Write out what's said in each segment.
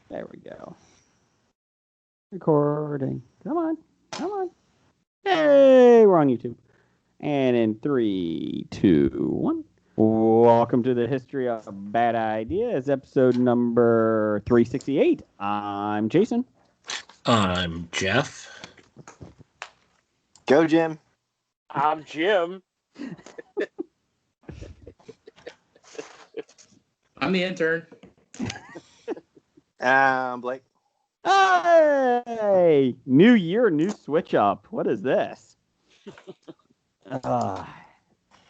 There we go. Recording. Come on. Come on. Hey, we're on YouTube. And in 3, 2, 1. Welcome to the History of Bad Ideas, episode number 368. I'm Jason. I'm Jeff. Go, Jim. I'm Jim. I'm the intern. Blake. Hey! New year, new switch up. What is this?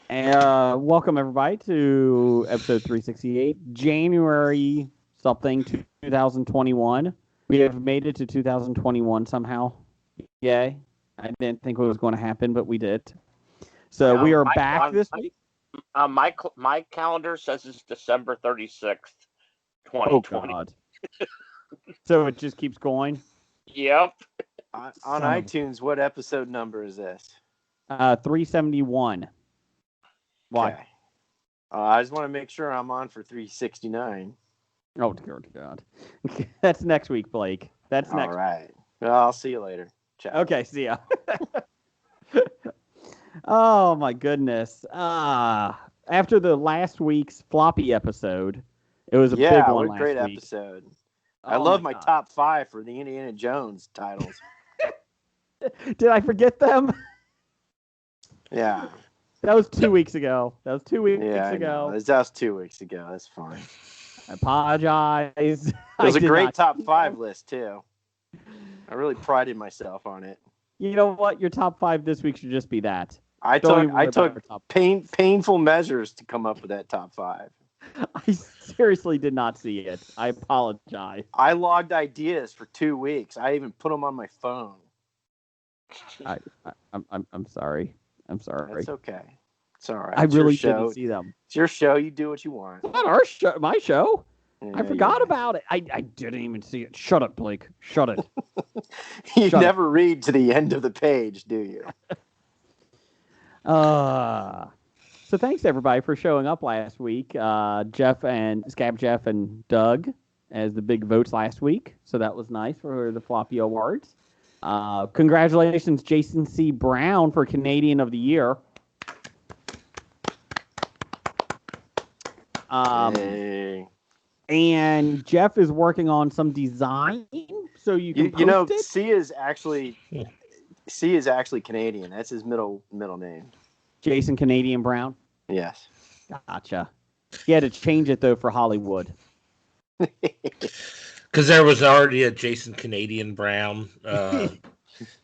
Welcome, everybody, to episode 368, January something, 2021. We have made it to 2021 somehow. Yay. I didn't think it was going to happen, but we did. So we are back this week. My calendar says it's December 36th, 2020. Oh, God. So it just keeps going? Yep. On iTunes, what episode number is this? 371. Why? Okay. I just want to make sure I'm on for 369. Oh, dear God. That's next week, Blake. That's next. All right. Well, I'll see you later. Ciao. Okay, see ya. Oh, my goodness. After the last week's floppy episode, it was a big one what a last great week. episode. Oh, I love my God. top 5 for the Indiana Jones titles. Did I forget them? Yeah. That was 2 weeks ago. That was 2 weeks Yeah, ago. that was 2 weeks ago. That's fine. I apologize. It was a great top 5 list, too. I really prided myself on it. You know what? Your top 5 this week should just be that. I Don't even worry took about your top. painful measures to come up with that top 5. I seriously did not see it. I apologize. I logged ideas for 2 weeks. I even put them on my phone. I'm sorry. I'm sorry. That's okay. It's all right. I It's your really show. didn't see them. It's your show. You do what you want. It's not our show. My show. Yeah, I forgot about it. I didn't even see it. Shut up, Blake. Shut it. You Shut never read to the end of the page, do you? So thanks everybody for showing up last week. Jeff and Scab Jeff and Doug as the big votes last week. So that was nice for the Floppy Awards. Congratulations, Jason C. Brown, for Canadian of the Year. Hey. And Jeff is working on some design, so you can post it. C is actually Canadian. That's his middle name. Jason Canadian Brown. Yes. Gotcha. He had to change it though for Hollywood. Because there was already a Jason Canadian Brown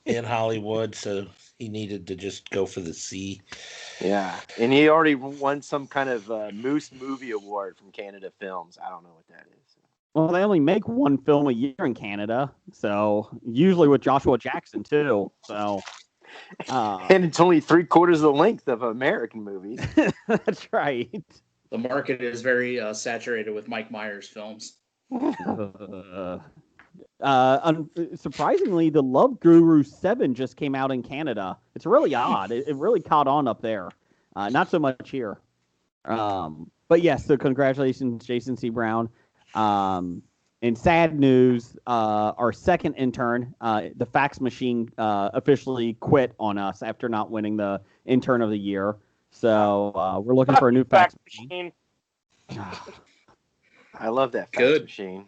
in Hollywood, so he needed to just go for the C. Yeah, and he already won some kind of Moose Movie Award from Canada Films. I don't know what that is. Well, they only make one film a year in Canada, so usually with Joshua Jackson too. So, and it's only 3/4 the length of American movies. That's right. The market is very saturated with Mike Myers films. Surprisingly, the Love Guru 7 just came out in Canada. It's really odd. It really caught on up there. Not so much here. But yes, so congratulations, Jason C. Brown. In sad news, our second intern, the fax machine, officially quit on us after not winning the intern of the year. So we're looking for a new fax machine. I love that fax Good. machine.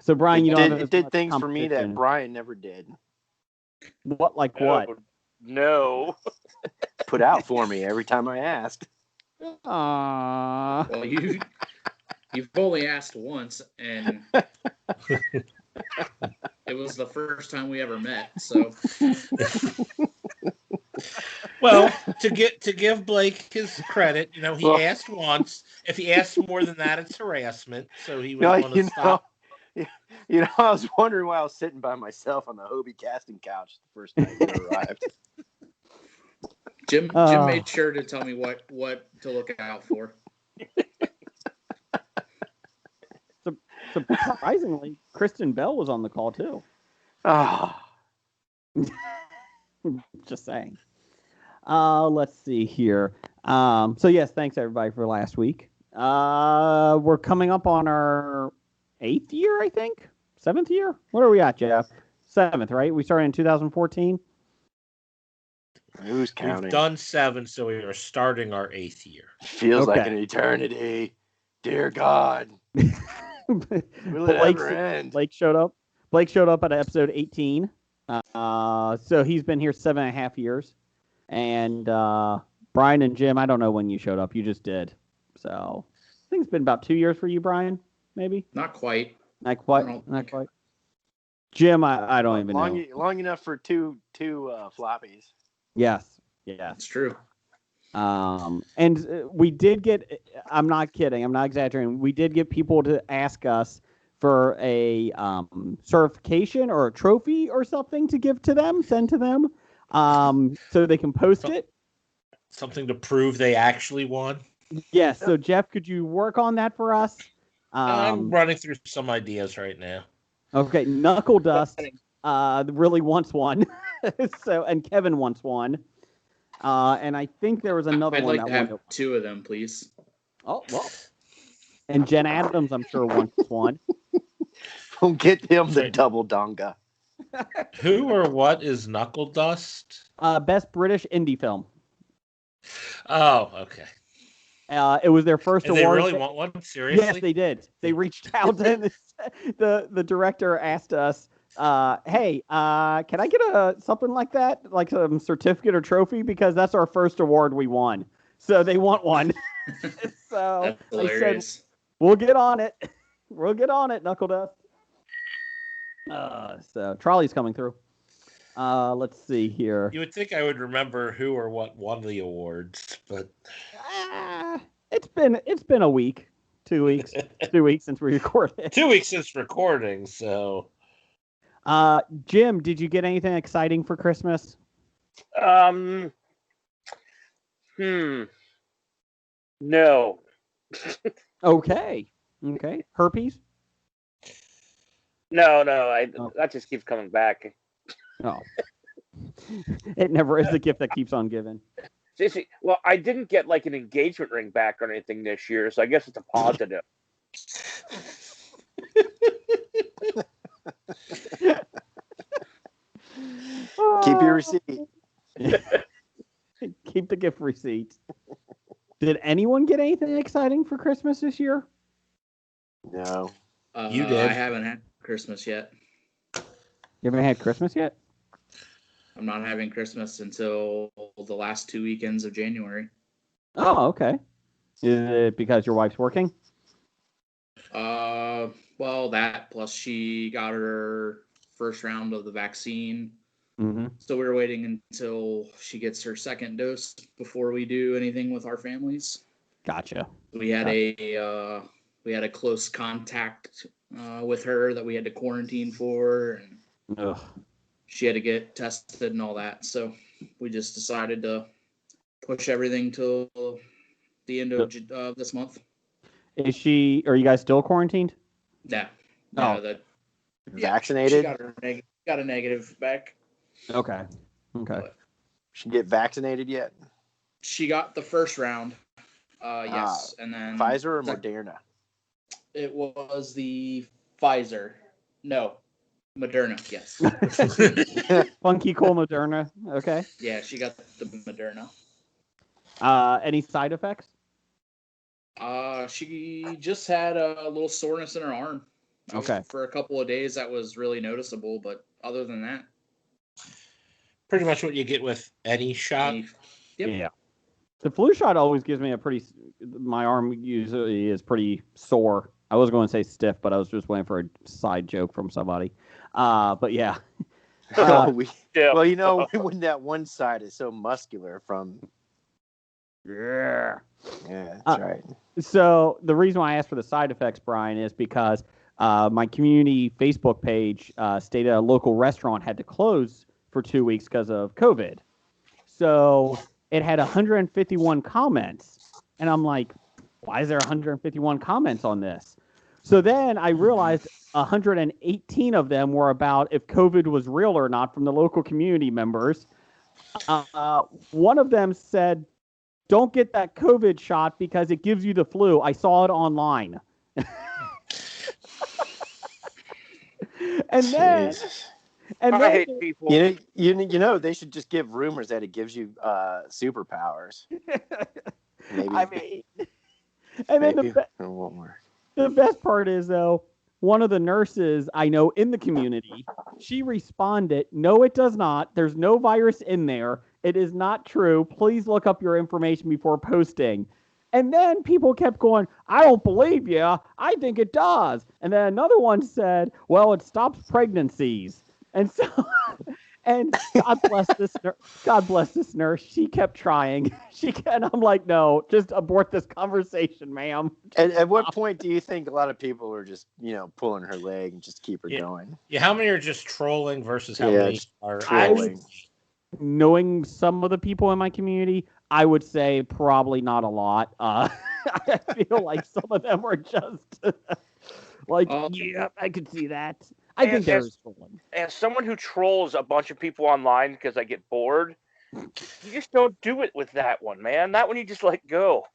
So Brian, It did things for me that Brian never did. What, like what? No. Put out for me every time I asked. Aww. Well, you've only asked once, and it was the first time we ever met. So, Well, to give Blake his credit, he asked once. If he asked more than that, it's harassment. So he would want to stop. I was wondering why I was sitting by myself on the Hobie casting couch the first night you arrived. Jim made sure to tell me what to look out for. Surprisingly, Kristen Bell was on the call too. Oh. Just saying. Let's see here. So yes, thanks everybody for last week. We're coming up on our 8th year, I think. 7th year. What are we at, Jeff? 7th, right? We started in 2014. Who's counting? We've done 7, so we are starting our 8th year. Feels like Okay. an eternity. Dear God. Will it ever end? Blake showed up. Blake showed up at episode 18. So he's been here 7.5 years. And Brian and Jim, I don't know when you showed up. You just did. So I think it's been about 2 years for you, Brian. Maybe Not quite. not quite. Not quite. Jim, I don't even know. Long enough for two floppies. Yes. Yeah. That's true. And we did get. I'm not kidding. I'm not exaggerating. We did get people to ask us for a certification or a trophy or something to give to them, send to them, so they can post it. Something to prove they actually won. Yes. So Jeff, could you work on that for us? I'm running through some ideas right now. Okay, Knuckle Dust really wants one. And Kevin wants one. And I think there was another I'd one. like to have 2 of them, please. Oh, well. And Jen Adams, I'm sure, wants one. We'll get him the double donga. Who or what is Knuckle Dust? Best British indie film. Oh, okay. It was their first And award. they really want one? Seriously? Yes, they did. They reached out and the director asked us, hey, can I get something like that? Like some certificate or trophy? Because that's our first award we won. So they want one. So That's I hilarious. said, we'll get on it. We'll get on it, Knuckle Dust. So Trolley's coming through. Let's see here. You would think I would remember who or what won the awards, but It's been a week, 2 weeks, 2 weeks since we recorded. 2 weeks since recording, so. Jim, did you get anything exciting for Christmas? No. Okay. Herpes? No. That just keeps coming back. Oh. It never is a gift that keeps on giving. See, well, I didn't get like an engagement ring back or anything this year, so I guess it's a positive. Keep your receipt. Keep the gift receipt. Did anyone get anything exciting for Christmas this year? No. You did. I haven't had Christmas yet. You haven't had Christmas yet? I'm not having Christmas until the last 2 weekends of January. Oh, okay. Is it because your wife's working? Well, that plus she got her first round of the vaccine. Mm-hmm. So we're waiting until she gets her second dose before we do anything with our families. Gotcha. We had a close contact with her that we had to quarantine for, and Ugh. she had to get tested and all that. So we just decided to push everything till the end of this month. Are you guys still quarantined? Yeah. Oh. Vaccinated? She got a negative back. Okay. She get vaccinated yet? She got the first round. Yes. And then Pfizer or Moderna? It was the Pfizer. No. Moderna, yes. Funky cool Moderna. Okay. Yeah, she got the Moderna. Any side effects? She just had a little soreness in her arm. Okay. For a couple of days, that was really noticeable, but other than that, Pretty much what you get with any shot. Yep. Yeah. The flu shot always gives me my arm usually is pretty sore. I was going to say stiff, but I was just waiting for a side joke from somebody. But yeah. Well, when that one side is so muscular from. Yeah. Yeah, that's right. So the reason why I asked for the side effects, Brian, is because my community Facebook page stated a local restaurant had to close for 2 weeks because of COVID. So it had 151 comments. And I'm like, why is there 151 comments on this? So then I realized 118 of them were about if COVID was real or not from the local community members. One of them said, don't get that COVID shot because it gives you the flu. I saw it online. And then, Jesus. and I then, hate people. You know, they should just give rumors that it gives you superpowers. Maybe. I mean, and then maybe it won't work. the best part is though, one of the nurses I know in the community, she responded, "No, it does not. There's no virus in there. It is not true. Please look up your information before posting." And then people kept going, "I don't believe you. I think it does." And then another one said, "Well, it stops pregnancies." And so, and God bless this nurse. God bless this nurse. She kept trying. And I'm like, "No, just abort this conversation, ma'am." At what point do you think a lot of people are just, pulling her leg and just keep her going? Yeah, how many are just trolling versus how Yeah, many just are trolling. Knowing some of the people in my community, I would say probably not a lot. I feel like some of them are just like, yeah, I could see that. I think there's trolling. As someone who trolls a bunch of people online because I get bored, you just don't do it with that one, man. That one you just let go.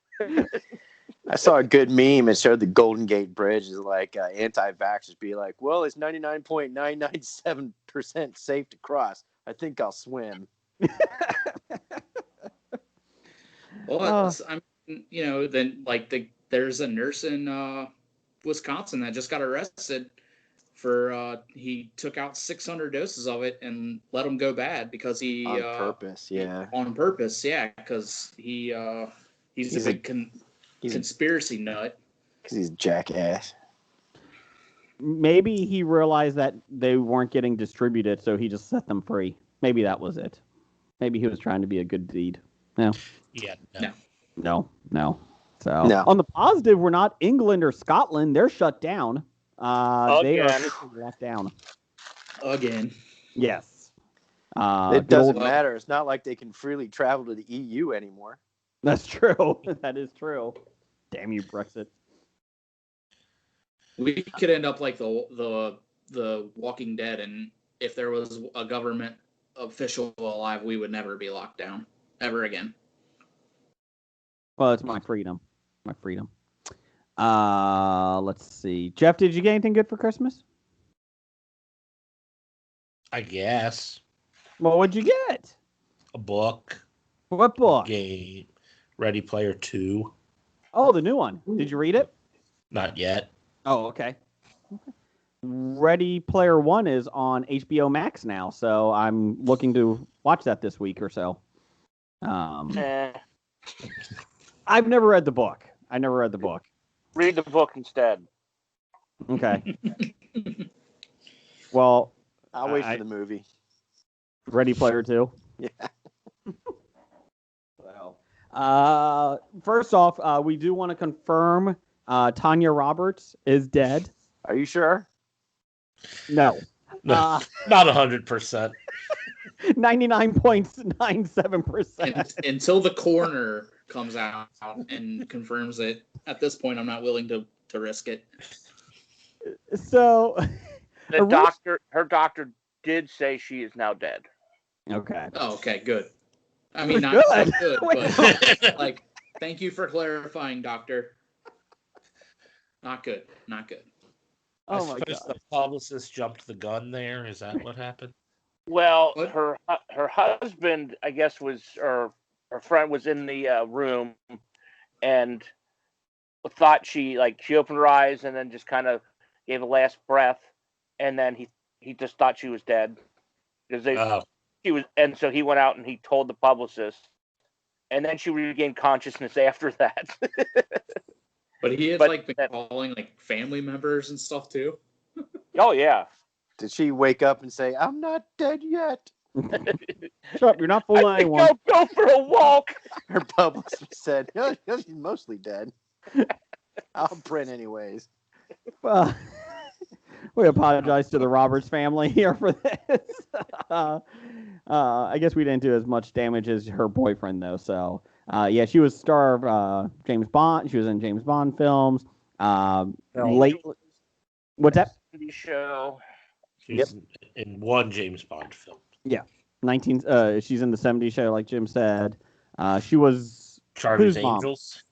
I saw a good meme. It showed the Golden Gate Bridge is like anti-vaxxers be like, well, it's 99.997% safe to cross. I think I'll swim. Well, I'm, then there's a nurse in Wisconsin that just got arrested for he took out 600 doses of it and let them go bad because he on purpose, yeah. On purpose, yeah, because he's a big conspiracy nut. Because he's a jackass. Maybe he realized that they weren't getting distributed, so he just set them free. Maybe that was it. Maybe he was trying to be a good deed. No. Yeah. No. So No. On the positive, we're not England or Scotland. They're shut down. They are locked down. Again. Yes. It doesn't matter. It's not like they can freely travel to the EU anymore. That's true. That is true. Damn you, Brexit. We could end up like the Walking Dead, and if there was a government official alive, we would never be locked down ever again. Well, it's my freedom. My freedom. Let's see. Jeff, did you get anything good for Christmas? I guess. Well, what'd you get? A book. What book? Game. Ready Player 2. Oh, the new one. Did you read it? Not yet. Oh, okay. Ready Player 1 is on HBO Max now, so I'm looking to watch that this week or so. I've never read the book. Read the book instead. Okay. Well, I'll wait for the movie. Ready Player 2? Yeah. Well, first off, we do want to confirm Tanya Roberts is dead. Are you sure? No. No, not 100%. 99.97%. Until the coroner comes out and confirms it. At this point, I'm not willing to risk it. So, her doctor did say she is now dead. Okay. Oh, okay, good. I mean, not good, but like, thank you for clarifying, doctor. Not good. Oh I my suppose god. the publicist jumped the gun there. Is that what happened? Well, What? her husband, I guess, her friend was in the room and thought she opened her eyes and then just kind of gave a last breath, and then he just thought she was dead because she was, and so he went out and he told the publicist, and then she regained consciousness after that. But he has been calling family members and stuff too. Oh yeah. Did she wake up and say, "I'm not dead yet"? Shut up! You're not fooling anyone. Go for a walk. Her publicist said, "No, she's mostly dead." I'll print anyways. Well, we apologize to the Roberts family here for this. I guess we didn't do as much damage as her boyfriend, though. So, yeah, she was star of James Bond. She was in James Bond films. What's that? Show. She's in one James Bond film. Yeah, she's in the 70s show, like Jim said. She was Charlie's whose mom? Angels.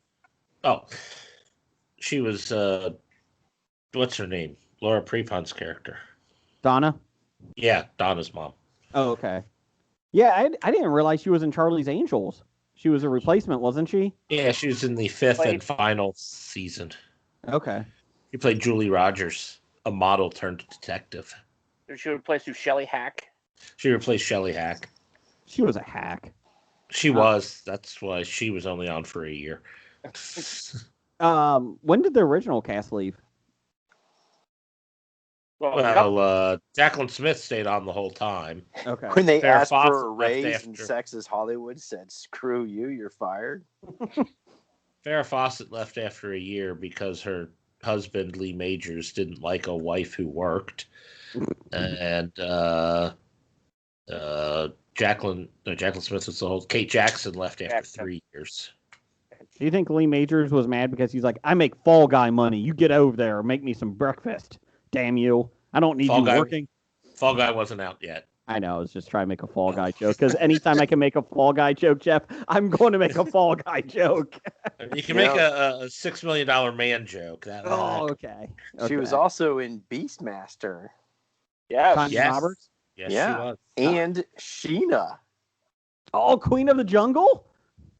Oh, she was. What's her name? Laura Prepon's character. Donna? Yeah, Donna's mom. Oh, okay. Yeah, I didn't realize she was in Charlie's Angels. She was a replacement, wasn't she? Yeah, she was in the 5th and final season. Okay. She played Julie Rogers, a model turned detective. Did she replace who? Shelley Hack? She replaced Shelley Hack. She was a hack. She was. That's why she was only on for a year. When did the original cast leave? Well, Jaclyn Smith stayed on the whole time. Okay. When they Farrah asked for a Fawcett left raise in after. Sex's Hollywood, said, "Screw you, you're fired." Farrah Fawcett left after a year because her husband, Lee Majors, didn't like a wife who worked. And Jaclyn Smith was the whole. Kate Jackson left after 3 years. Do you think Lee Majors was mad because he's like, I make Fall Guy money. You get over there and make me some breakfast. Damn you. I don't need Fall you Guy- working. Fall Guy wasn't out yet. I know. I was just trying to make a Fall Guy joke because anytime I can make a Fall Guy joke, Jeff, I'm going to make a Fall Guy joke. You can make a $6 million man joke. Okay. She was also in Beastmaster. Yeah. Tanya Roberts? Yes, Yeah. she was. And Sheena. Oh, Queen of the Jungle?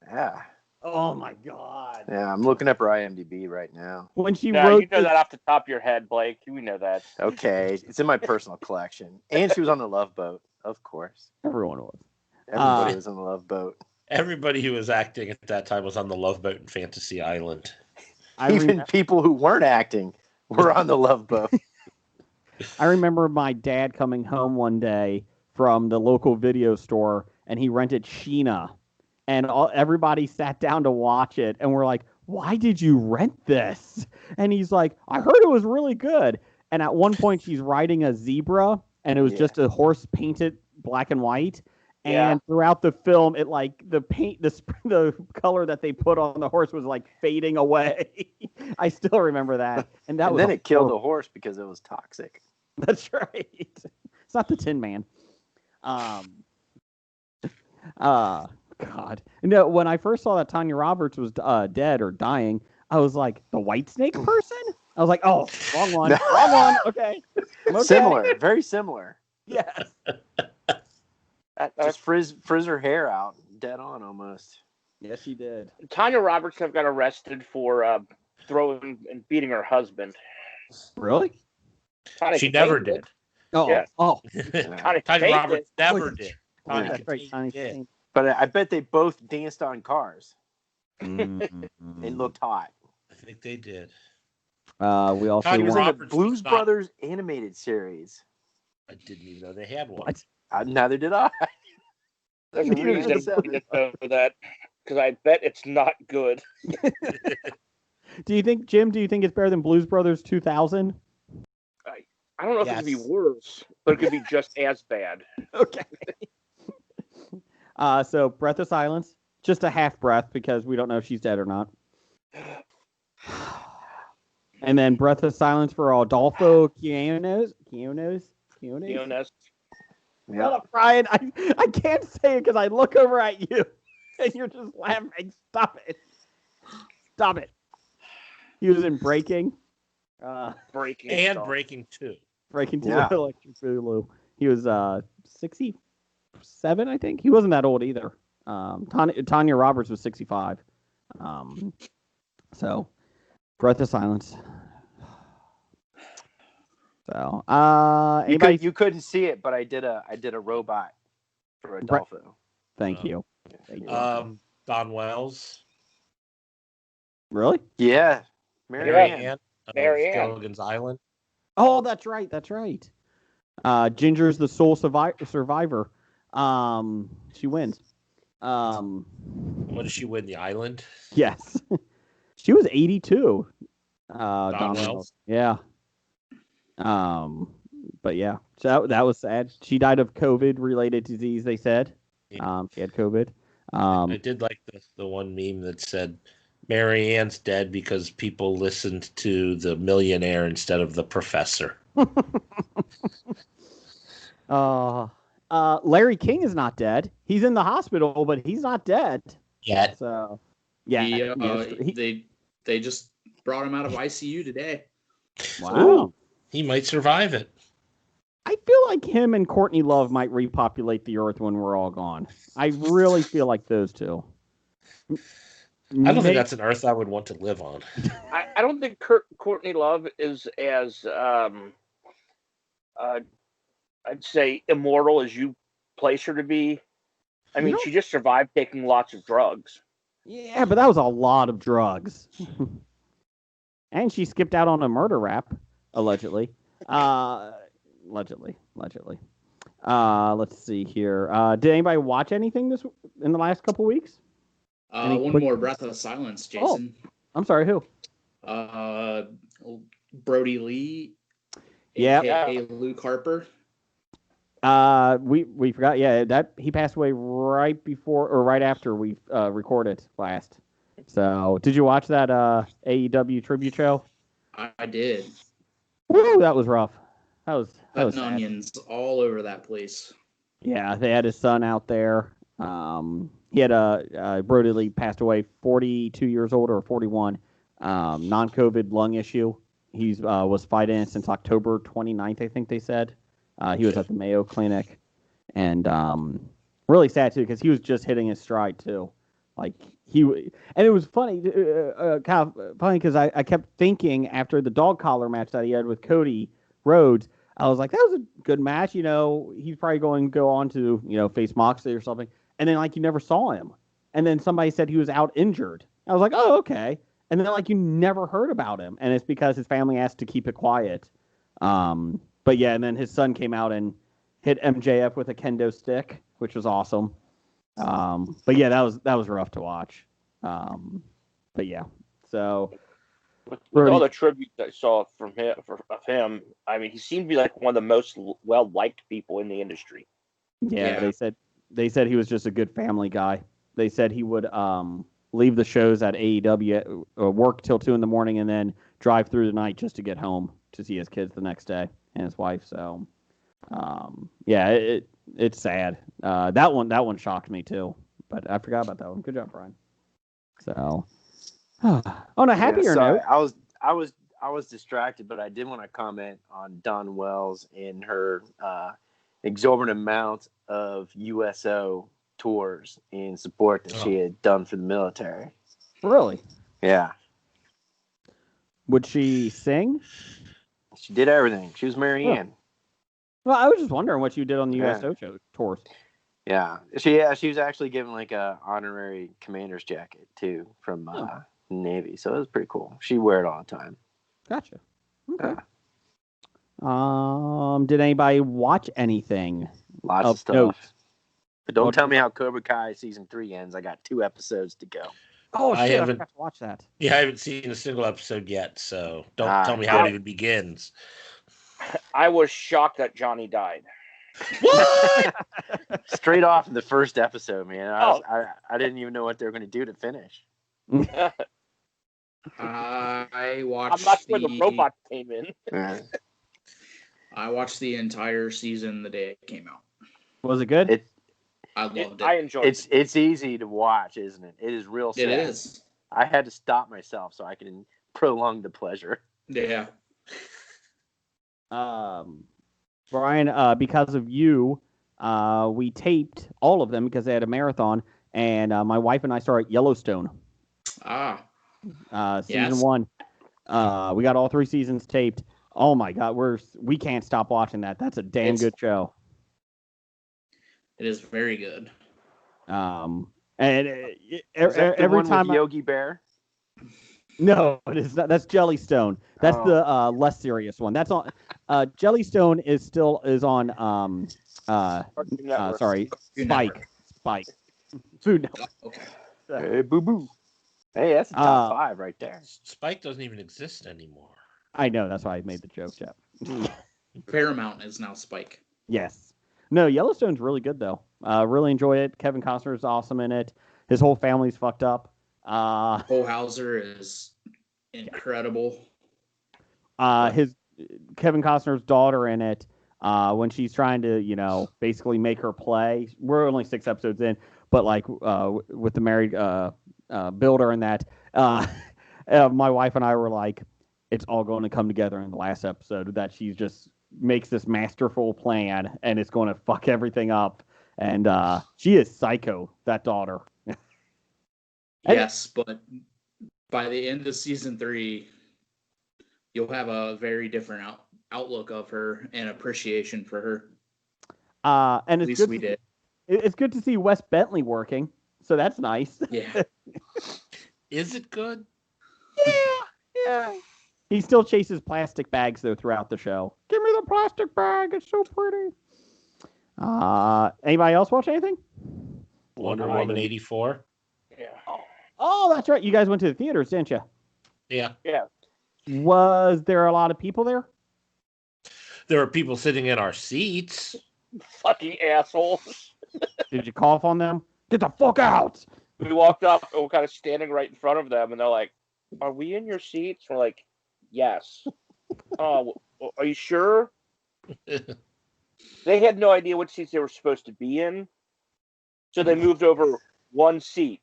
Yeah. Oh, my God. Yeah, I'm looking up her IMDb right now. When she No, wrote you know that off the top of your head, Blake. We know that. Okay, it's in my personal collection. And she was on the Love Boat, of course. Everyone was. Everybody was on the Love Boat. Everybody who was acting at that time was on the Love Boat and Fantasy Island. Even people who weren't acting were on the Love Boat. I remember my dad coming home one day from the local video store, and he rented Sheena. And everybody sat down to watch it, and we're like, why did you rent this? And he's like, I heard it was really good. And at one point, she's riding a zebra, and it was just a horse painted black and white. And throughout the film, it like the paint, the color that they put on the horse was like fading away. I still remember that. And then it killed the horse because it was toxic. That's right. It's not the Tin Man. God. No, when I first saw that Tanya Roberts was dead or dying, I was like, the White Snake person? I was like, oh, wrong one. Wrong one. Okay. Okay. Similar. Very similar. Yes. Just frizz her hair out. Dead on almost. Yes, she did. Tanya Roberts got arrested for throwing and beating her husband. Really? She never did. Oh. Yeah. Oh. Tanya Roberts never did. That's right. Tanya did. But I bet they both danced on cars. Mm-hmm. They looked hot. I think they did. We also She was in the Roberts Blues was not- Brothers animated series. I didn't even know they had one. What? Neither did I. There's a reason for that, because I bet it's not good. Do you think it's better than Blues Brothers 2000? I don't know if it could be worse, but it could be just as bad. Okay. So Breath of Silence, just a half breath because we don't know if she's dead or not. And then Breath of Silence for Adolfo Quiñones. Yeah. Shut up, Brian. I can't say it because I look over at you and you're just laughing. Stop it. Stop it. He was in Breaking. Breaking. And stuff. Breaking 2. Breaking 2 Yeah. Electric Boogaloo. He was 67, I think. He wasn't that old either. Tanya Roberts was 65. So, Breath of Silence. So, You couldn't see it, but I did a robot for Adolfo. Thank you. Thank you. Don Wells. Really? Yeah. Marianne. Marianne. Gilligan's Island. Oh, that's right. That's right. Ginger's the sole survivor. She wins. What did she win? The island? Yes. She was 82. Don Wells. Yeah. But yeah, so that was sad. She died of COVID-related disease, they said. She had COVID. I did like the one meme that said, Marianne's dead because people listened to The Millionaire instead of The Professor. Larry King is not dead. He's in the hospital, but he's not dead. Yet. So, yeah. They just brought him out of ICU today. Wow. He might survive it. I feel like him and Courtney Love might repopulate the Earth when we're all gone. I really feel like those two. I don't think that's an Earth I would want to live on. I don't think Courtney Love is as I'd say immortal as you place her to be. I mean, she just survived taking lots of drugs. Yeah, but that was a lot of drugs. And she skipped out on a murder rap, allegedly. Allegedly. Let's see here. Did anybody watch anything in the last couple weeks? One more breath of silence, Jason. Oh, I'm sorry, who? Brody Lee. Yeah. AKA Luke Harper. We forgot. Yeah, that he passed away right before or right after we recorded last. So, did you watch that AEW tribute show? I did. Woo, that was rough. That was onions all over that place. Yeah, they had his son out there. He had Brody Lee passed away, 42 years old or 41, non-COVID lung issue. He was fighting it since October 29th, I think they said. He was at the Mayo Clinic, and really sad too because he was just hitting his stride too. And it was funny, kind of funny because I kept thinking after the dog collar match that he had with Cody Rhodes, I was like, that was a good match. You know, he's probably going to go on to face Moxley or something. And then you never saw him, and then somebody said he was out injured. I was like, oh okay. And then you never heard about him, and it's because his family asked to keep it quiet. But yeah, and then his son came out and hit MJF with a kendo stick, which was awesome. But yeah, that was rough to watch. But yeah, so with all the tributes I saw from him, I mean, he seemed to be like one of the most well liked people in the industry. Yeah, they said he was just a good family guy. They said he would leave the shows at AEW, work till 2 a.m. and then drive through the night just to get home to see his kids the next day and his wife. So, yeah, it's sad. That one shocked me too, but I forgot about that one. Good job, Brian. So, on a happier note, I was distracted, but I did want to comment on Dawn Wells and her exorbitant amount of USO tours in support that she had done for the military. Really? Yeah. Would she sing? She did everything. She was Mary Ann. Well, I was just wondering what you did on the USO tours. Yeah. She was actually given a honorary commander's jacket too from Navy, so it was pretty cool. She wear it all the time. Gotcha. Okay. Did anybody watch anything? Lots of stuff. Note? But don't tell me how Cobra Kai season 3 ends. I got 2 episodes to go. Oh, shit, I haven't have to watch that. Yeah, I haven't seen a single episode yet, so don't tell me how it even begins. I was shocked that Johnny died. What? Straight off in the first episode, man. I didn't even know what they were going to do to finish. I watched. I'm not sure the robot came in. I watched the entire season the day it came out. Was it good? I loved it. I enjoyed it. It's easy to watch, isn't it? It is real sad. It is. I had to stop myself so I can prolong the pleasure. Yeah. Brian, because of you, we taped all of them because they had a marathon, and my wife and I started Yellowstone. Season 1. We got all 3 seasons taped. Oh my God, we can't stop watching that. That's a damn good show. It is very good. And every time Yogi Bear. No, it is not. That's Jellystone. That's the less serious one. That's on. Jellystone is on. Sorry, Spike. Food Network. Okay. Hey, boo boo. Hey, that's the top 5 right there. Spike doesn't even exist anymore. I know. That's why I made the joke, Jeff. Paramount is now Spike. Yes. No, Yellowstone's really good though. Really enjoy it. Kevin Costner's awesome in it. His whole family's fucked up. Cole Hauser is incredible. His Kevin Costner's daughter in it. When she's trying to, basically make her play. We're only 6 episodes in, but with the married builder and that, my wife and I were like, it's all going to come together in the last episode that she's just makes this masterful plan, and it's going to fuck everything up. And she is psycho, that daughter. Yes, but by the end of season 3, you'll have a very different outlook of her and appreciation for her. And At least we did. It's good to see Wes Bentley working, so that's nice. Yeah. Is it good? Yeah. He still chases plastic bags though throughout the show. Give me the plastic bag; it's so pretty. Anybody else watch anything? Wonder Woman 84. Yeah. Oh, that's right. You guys went to the theaters, didn't you? Yeah. Yeah. Was there a lot of people there? There were people sitting in our seats. Fucking assholes. Did you cough on them? Get the fuck out! We walked up and we're kind of standing right in front of them, and they're like, "Are we in your seats?" We're like, "Yes." Oh, are you sure? They had no idea what seats they were supposed to be in, so they moved over one seat.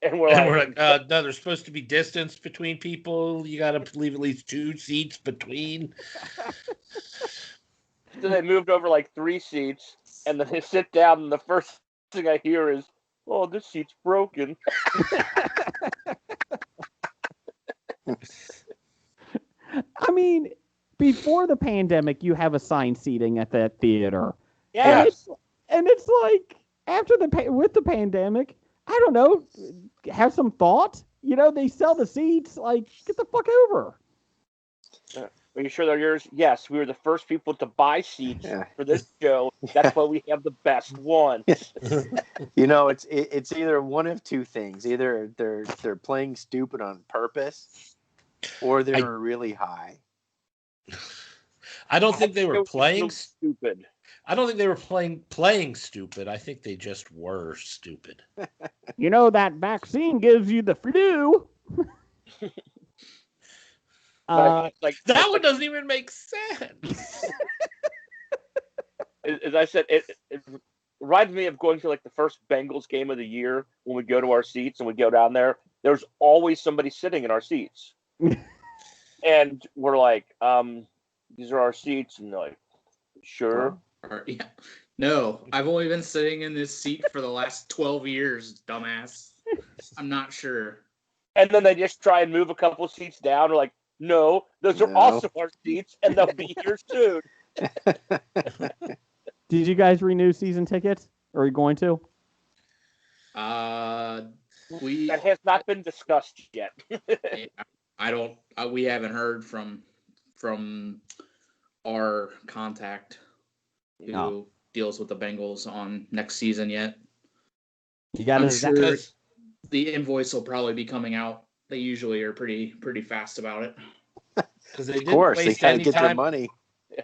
And we're like, no, there's supposed to be distance between people. You got to leave at least 2 seats between. So they moved over like 3 seats, and then they sit down, and the first thing I hear is, "Oh, this seat's broken." I mean, before the pandemic, you have assigned seating at that theater. Yeah. And it's like, after with the pandemic, I don't know, have some thought. You know, they sell the seats. Like, get the fuck over. Are you sure they're yours? Yes, we were the first people to buy seats for this show. That's why we have the best ones. You know, it's either one of 2 things. Either they're playing stupid on purpose, or they're really high. I don't think they were playing stupid. I don't think they were playing stupid. I think they just were stupid. You know, that vaccine gives you the flu. Like that one doesn't even make sense. As I said, it reminds me of going to like the first Bengals game of the year when we go to our seats and we go down there. There's always somebody sitting in our seats, and we're like, "These are our seats," and they're like, "Sure." Yeah. No, I've only been sitting in this seat for the last 12 years, dumbass. I'm not sure. And then they just try and move a couple seats down. We're like, "No, those are also our seats, and they'll be here soon." Did you guys renew season tickets? Or are you going to? That has not been discussed yet. Yeah, we haven't heard from our contact who deals with the Bengals on next season yet. You got I'm sure the invoice will probably be coming out. They usually are pretty fast about it. Because they Of course, they gotta get their money.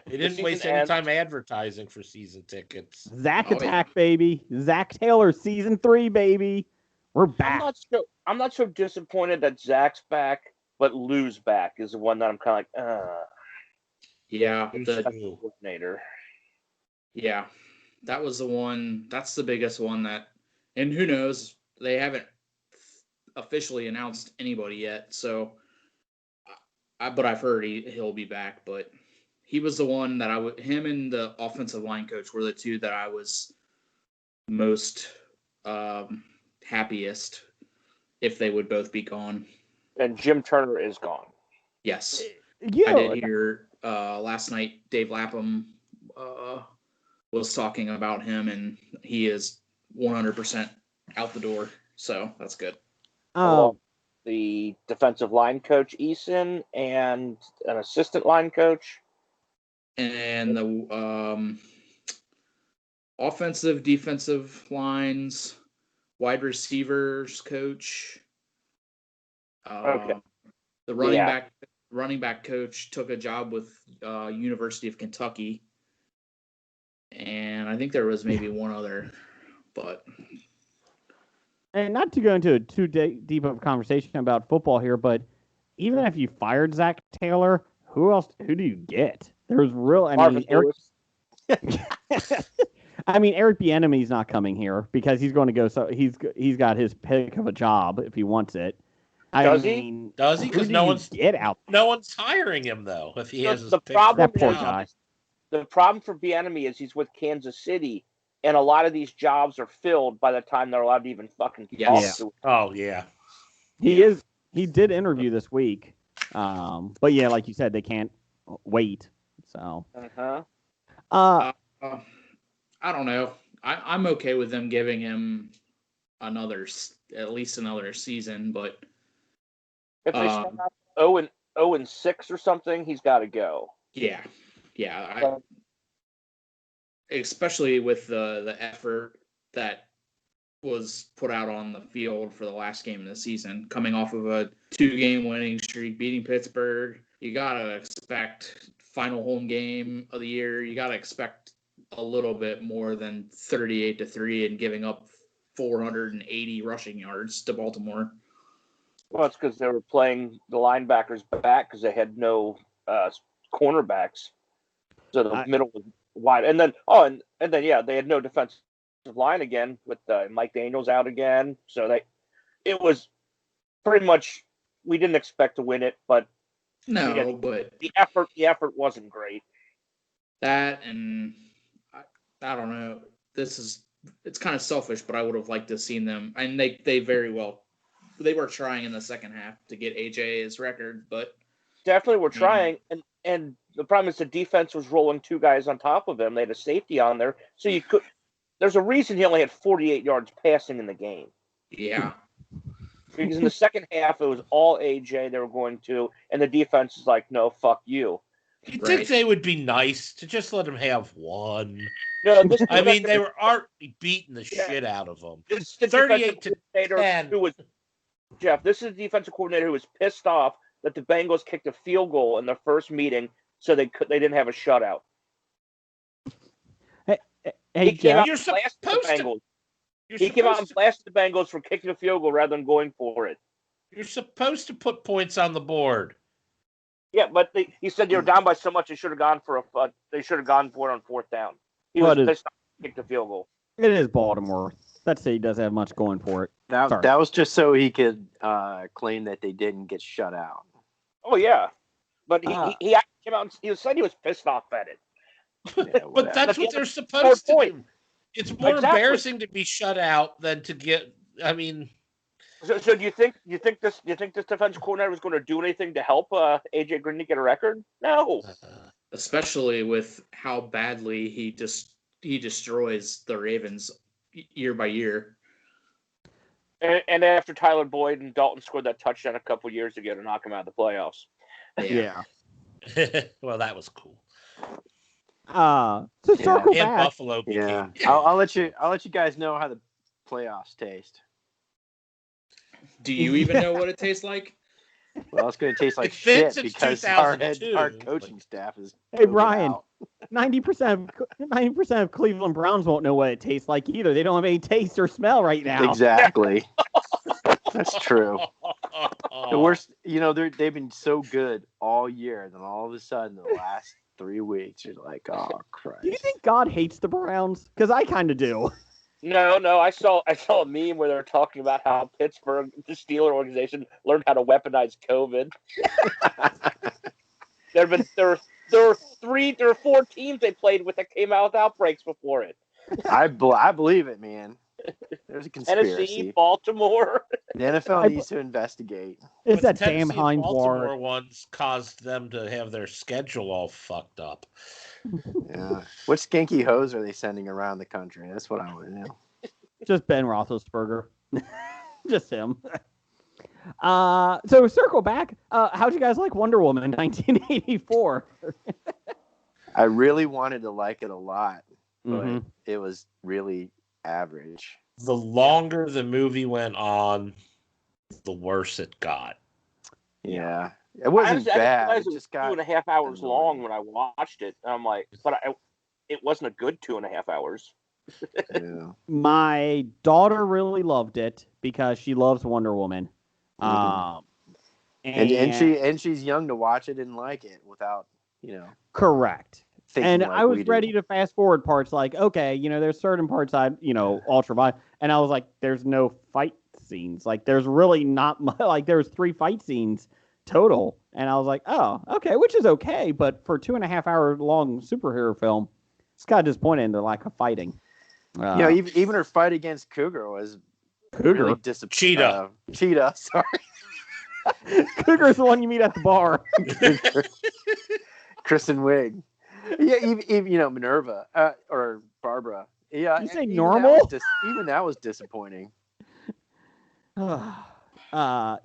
They didn't waste any time advertising for season tickets. Zach Attack, baby. Zach Taylor, season 3, baby. We're back. I'm not so disappointed that Zach's back, but Lou's back is the one that I'm kind of like, Yeah, the coordinator. Yeah, that was the one. That's the biggest one and who knows? They haven't officially announced anybody yet. So, but I've heard he'll be back. But he was the one that him and the offensive line coach were the 2 that I was most happiest if they would both be gone. And Jim Turner is gone. Yes. Yeah. I did hear last night Dave Lapham was talking about him, and he is 100% out the door. So that's good. The defensive line coach, Eason, and an assistant line coach. And the offensive, defensive lines, wide receivers coach. Okay. The running back coach took a job with University of Kentucky, and I think there was maybe one other, but. And not to go into too deep of a conversation about football here, but even if you fired Zach Taylor, who do you get? There's Eric. I mean, Eric Bieniemy's not coming here because he's going to go. So he's got his pick of a job if he wants it. Does he? mean, Does he? who Because do no you one's get out. no one's hiring him though. If he has his The picture problem That poor down. guy. The problem for Bieniemy is he's with Kansas City, and a lot of these jobs are filled by the time they're allowed to even fucking talk Yes. to. Oh yeah. He did interview this week. But yeah, like you said, they can't wait. So Uh-huh. I don't know. I'm okay with them giving him at least another season, but If they start out 0-6 or something, he's got to go. yeah. Especially with the effort that was put out on the field for the last game of the season, coming off of a 2-game winning streak, beating Pittsburgh. You gotta expect final home game of the year. You gotta expect a little bit more than 38-3 and giving up 480 rushing yards to Baltimore. Well, it's because they were playing the linebackers back because they had no cornerbacks, so the middle was wide. And then they had no defensive line again with Mike Daniels out again. So it was pretty much, we didn't expect to win it, but but the effort wasn't great. That, and I don't know. It's kind of selfish, but I would have liked to have seen them. And they were trying in the second half to get AJ's record, but definitely were trying. And the problem is the defense was rolling 2 guys on top of him. They had a safety on there, so there's a reason he only had 48 yards passing in the game. Yeah. Because in the second half, it was all AJ they were going to, and the defense is like, no, fuck you. You'd think they would be nice to just let him have one. No, I mean, they were already beating the shit out of him. 38-10. Jeff, this is the defensive coordinator who was pissed off that the Bengals kicked a field goal in their first meeting, so they didn't have a shutout. Hey, Jeff, you're supposed to. He came out and blasted the Bengals for kicking a field goal rather than going for it. You're supposed to put points on the board. Yeah, but he said they were down by so much they should have gone for it on 4th down. He was pissed off and kicked a field goal. It is Baltimore. That city doesn't have much going for it. That was just so he could claim that they didn't get shut out. Oh yeah, but he came out and he said he was pissed off at it. Yeah, but that's what they're supposed to do. It's more embarrassing to be shut out than to get. I mean, so do you think this defensive coordinator was going to do anything to help AJ Green to get a record? No. Especially with how badly he destroys the Ravens year by year. And after Tyler Boyd and Dalton scored that touchdown a couple years ago to knock him out of the playoffs. Yeah. Well, that was cool. Circle and back. Buffalo became. Yeah, I'll let you guys know how the playoffs taste. Do you even know what it tastes like? Well, it's going to taste like It's been shit since because 2002. our coaching staff is. Hey, Brian, 90% of Cleveland Browns won't know what it tastes like either. They don't have any taste or smell right now. Exactly. That's true. The worst, they've been so good all year, and then all of a sudden, the last 3 weeks, you're like, oh Christ. Do you think God hates the Browns? Because I kind of do. No. I saw a meme where they were talking about how Pittsburgh, the Steeler organization, learned how to weaponize COVID. There were 4 teams they played with that came out with outbreaks before it. I believe it, man. There's a conspiracy. Tennessee, Baltimore. The NFL needs to investigate. It's that Tennessee damn and Heinz Baltimore Ward. ones caused them to have their schedule all fucked up. Yeah. What skanky hose are they sending around the country? That's what I want to know. Just Ben Roethlisberger. Just him. So circle back. How'd you guys like Wonder Woman in 1984? I really wanted to like it a lot, but Mm-hmm. it was really average. The longer the movie went on, the worse it got. Yeah. It wasn't bad. I It just got 2.5 hours annoying. long when I watched it. And I'm like, it wasn't a good 2.5 hours. Yeah. My daughter really loved it because she loves Wonder Woman. Mhm. And she's young to watch it and like it without, Correct. thinking And like I was we do. ready to fast forward parts like, okay, there's certain parts ultra violent. And I was like, there's no fight scenes. Like, there's really not much. Like, there's 3 fight scenes total, and I was like, oh, okay, which is okay. But for 2.5-hour long superhero film, it's kind of disappointing in the lack of fighting. Even her fight against Cougar was really disappointing. Cheetah, sorry. Cougar's the one you meet at the bar. Kristen Wiig. Yeah, even Minerva or Barbara. Yeah, you say normal? Even that was disappointing. Yeah. Well,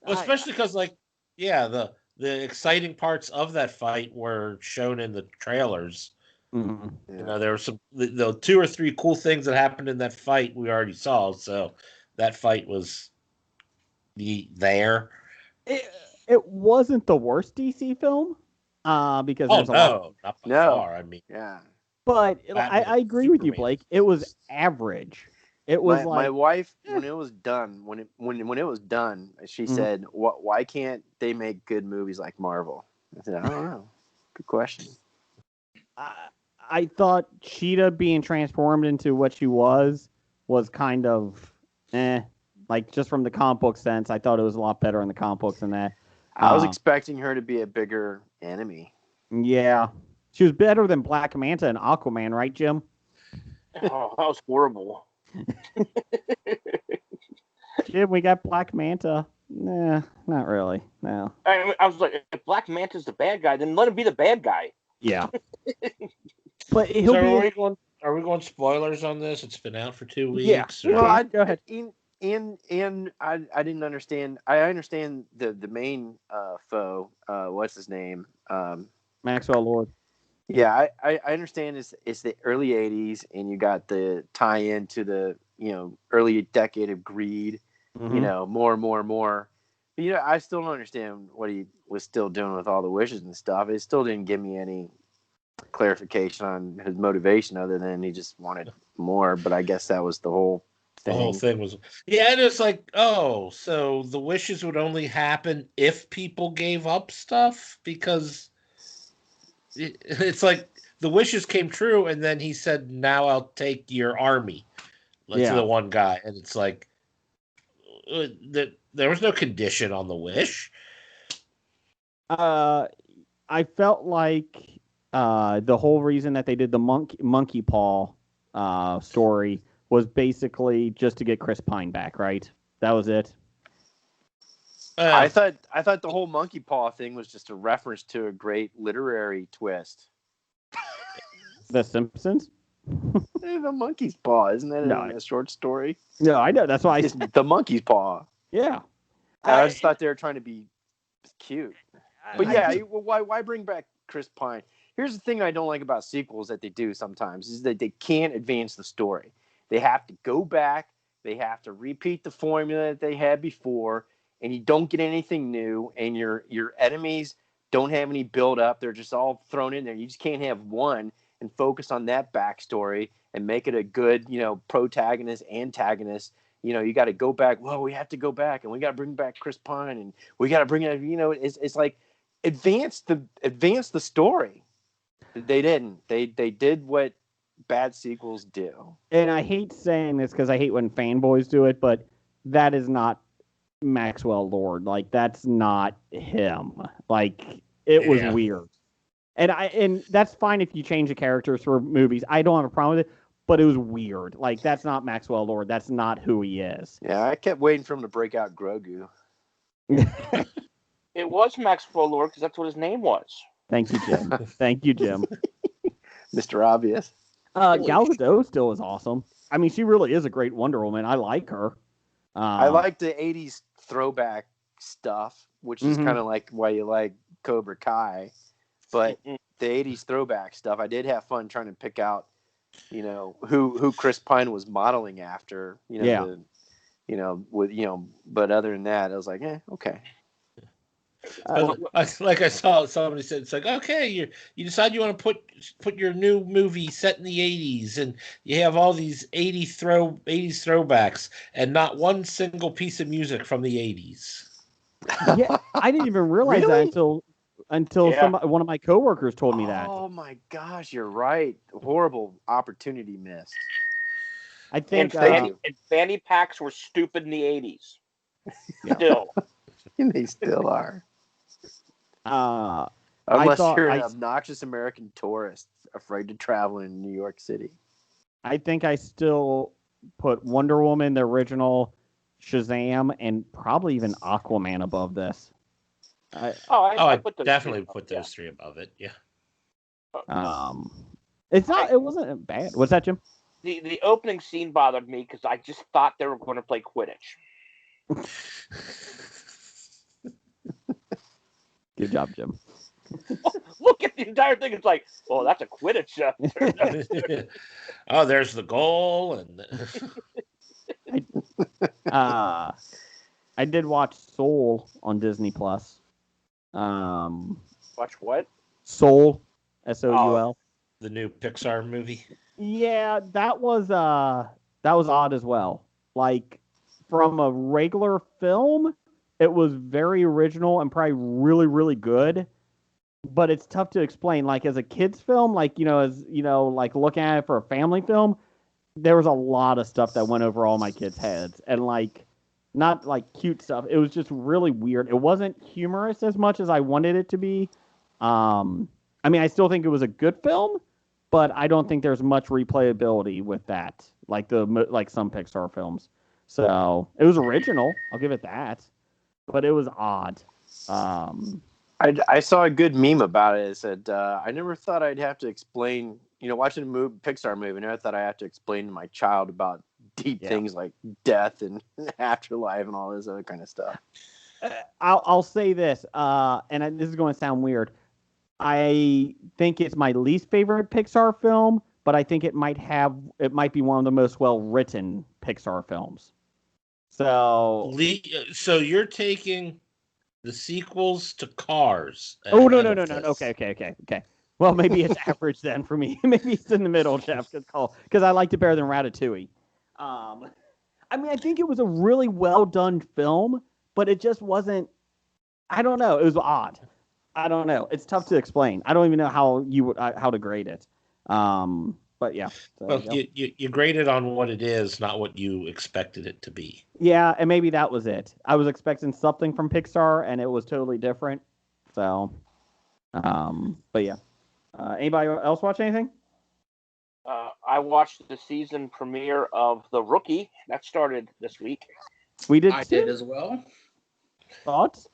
especially because, the exciting parts of that fight were shown in the trailers. Mm-hmm. Yeah. There were the 2 or 3 cool things that happened in that fight we already saw. So that fight was there. It wasn't the worst DC film, because there's a lot. Not by far. I mean, yeah. But I agree with you, Blake. It was average. It was my wife, when it was done, when it was done, she said, "Why can't they make good movies like Marvel?" I said, "I don't know. Good question." I thought Cheetah being transformed into what she was kind of like, just from the comic book sense. I thought it was a lot better in the comic books than that. I was expecting her to be a bigger enemy. Yeah. She was better than Black Manta and Aquaman, right, Jim? Oh, that was horrible. Jim, we got Black Manta. Nah, not really. No. I was like, if Black Manta's the bad guy, then let him be the bad guy. Yeah. But he'll are we going spoilers on this? It's been out for 2 weeks. Yeah. Well, go ahead. And I didn't understand. I understand the main foe. What's his name? Maxwell Lord. Yeah, I understand it's the early 80s, and you got the tie-in to the early decade of greed. Mm-hmm. More. But, I still don't understand what he was still doing with all the wishes and stuff. It still didn't give me any clarification on his motivation, other than he just wanted more. But I guess that was the whole thing. The whole thing was, and it's like, oh, so the wishes would only happen if people gave up stuff, because it's like the wishes came true, and then he said, "Now I'll take your army," to the one guy, and it's like there was no condition on the wish. I felt like the whole reason that they did the monkey paw story was basically just to get Chris Pine back, right? That was it. I thought the whole monkey paw thing was just a reference to a great literary twist. The Simpsons? The monkey's paw, isn't that a short story? No, I know. That's why it's the monkey's paw. Yeah. I just thought they were trying to be cute. But why bring back Chris Pine? Here's the thing I don't like about sequels that they do sometimes, is that they can't advance the story. They have to go back. They have to repeat the formula that they had before, and you don't get anything new, and your enemies don't have any build up. They're just all thrown in there. You just can't have one and focus on that backstory and make it a good, protagonist, antagonist. You got to go back. Well, we have to go back, and we got to bring back Chris Pine, and we got to bring it. It's like advance the story. They didn't. They did what bad sequels do. And I hate saying this because I hate when fanboys do it, but that is not Maxwell Lord. Like, that's not him. Like, it was weird. And that's fine if you change the characters for movies. I don't have a problem with it, but it was weird. Like, that's not Maxwell Lord. That's not who he is. Yeah, I kept waiting for him to break out Grogu. It was Maxwell Lord because that's what his name was. Thank you, Jim. Thank you, Jim. Mr. Obvious. Gal Gadot still is awesome. I mean, she really is a great Wonder Woman. I like her. I like the 80s throwback stuff, which is kind of like why you like Cobra Kai. But the 80s throwback stuff, I did have fun trying to pick out, who Chris Pine was modeling after. But other than that, I was like, okay. I saw somebody said, it's like, okay, you decide you want to put your new movie set in the 80s, and you have all these 80s throwbacks, and not one single piece of music from the 80s. Yeah, I didn't even realize that until one of my coworkers told me that. Oh my gosh, you're right. Horrible opportunity missed. I think And fanny packs were stupid in the 80s. Yeah. Still. They still are. I Unless thought you're an obnoxious American tourist afraid to travel in New York City. I think I still put Wonder Woman, the original, Shazam, and probably even Aquaman above this. I put those definitely two put those three above it. Yeah. It's not. It wasn't bad. What's that, Jim? The opening scene bothered me because I just thought they were going to play Quidditch. Good job, Jim. Look at the entire thing. It's like, oh, that's a Quidditch show. Oh, there's the goal, and I did watch Soul on Disney Plus. Watch what? Soul, Soul. the new Pixar movie. Yeah, that was odd as well. Like from a regular film, it was very original and probably really, really good. But it's tough to explain. Like as a kid's film, like like looking at it for a family film, there was a lot of stuff that went over all my kids' heads, and like not like cute stuff. It was just really weird. It wasn't humorous as much as I wanted it to be. I mean, I still think it was a good film, but I don't think there's much replayability with that, like some Pixar films. So it was original. I'll give it that, but it was odd. I saw a good meme about it. It said, I never thought I'd have to explain, watching a Pixar movie, I never thought I'd have to explain to my child about deep things like death and afterlife and all this other kind of stuff. I'll say this, and this is going to sound weird. I think it's my least favorite Pixar film, but I think it might be one of the most well-written Pixar films. So you're taking the sequels to Cars. Oh, no. Okay. Well, maybe it's average then for me. Maybe it's in the middle, Jeff, because I liked it better than Ratatouille. I mean, I think it was a really well-done film, but it just wasn't, I don't know. It was odd. I don't know. It's tough to explain. I don't even know how to grade it. But yeah. So, well, you grade it on what it is, not what you expected it to be. Yeah, and maybe that was it. I was expecting something from Pixar, and it was totally different. So, but yeah. Anybody else watch anything? I watched the season premiere of The Rookie. That started this week. We did. I did as well. Thoughts?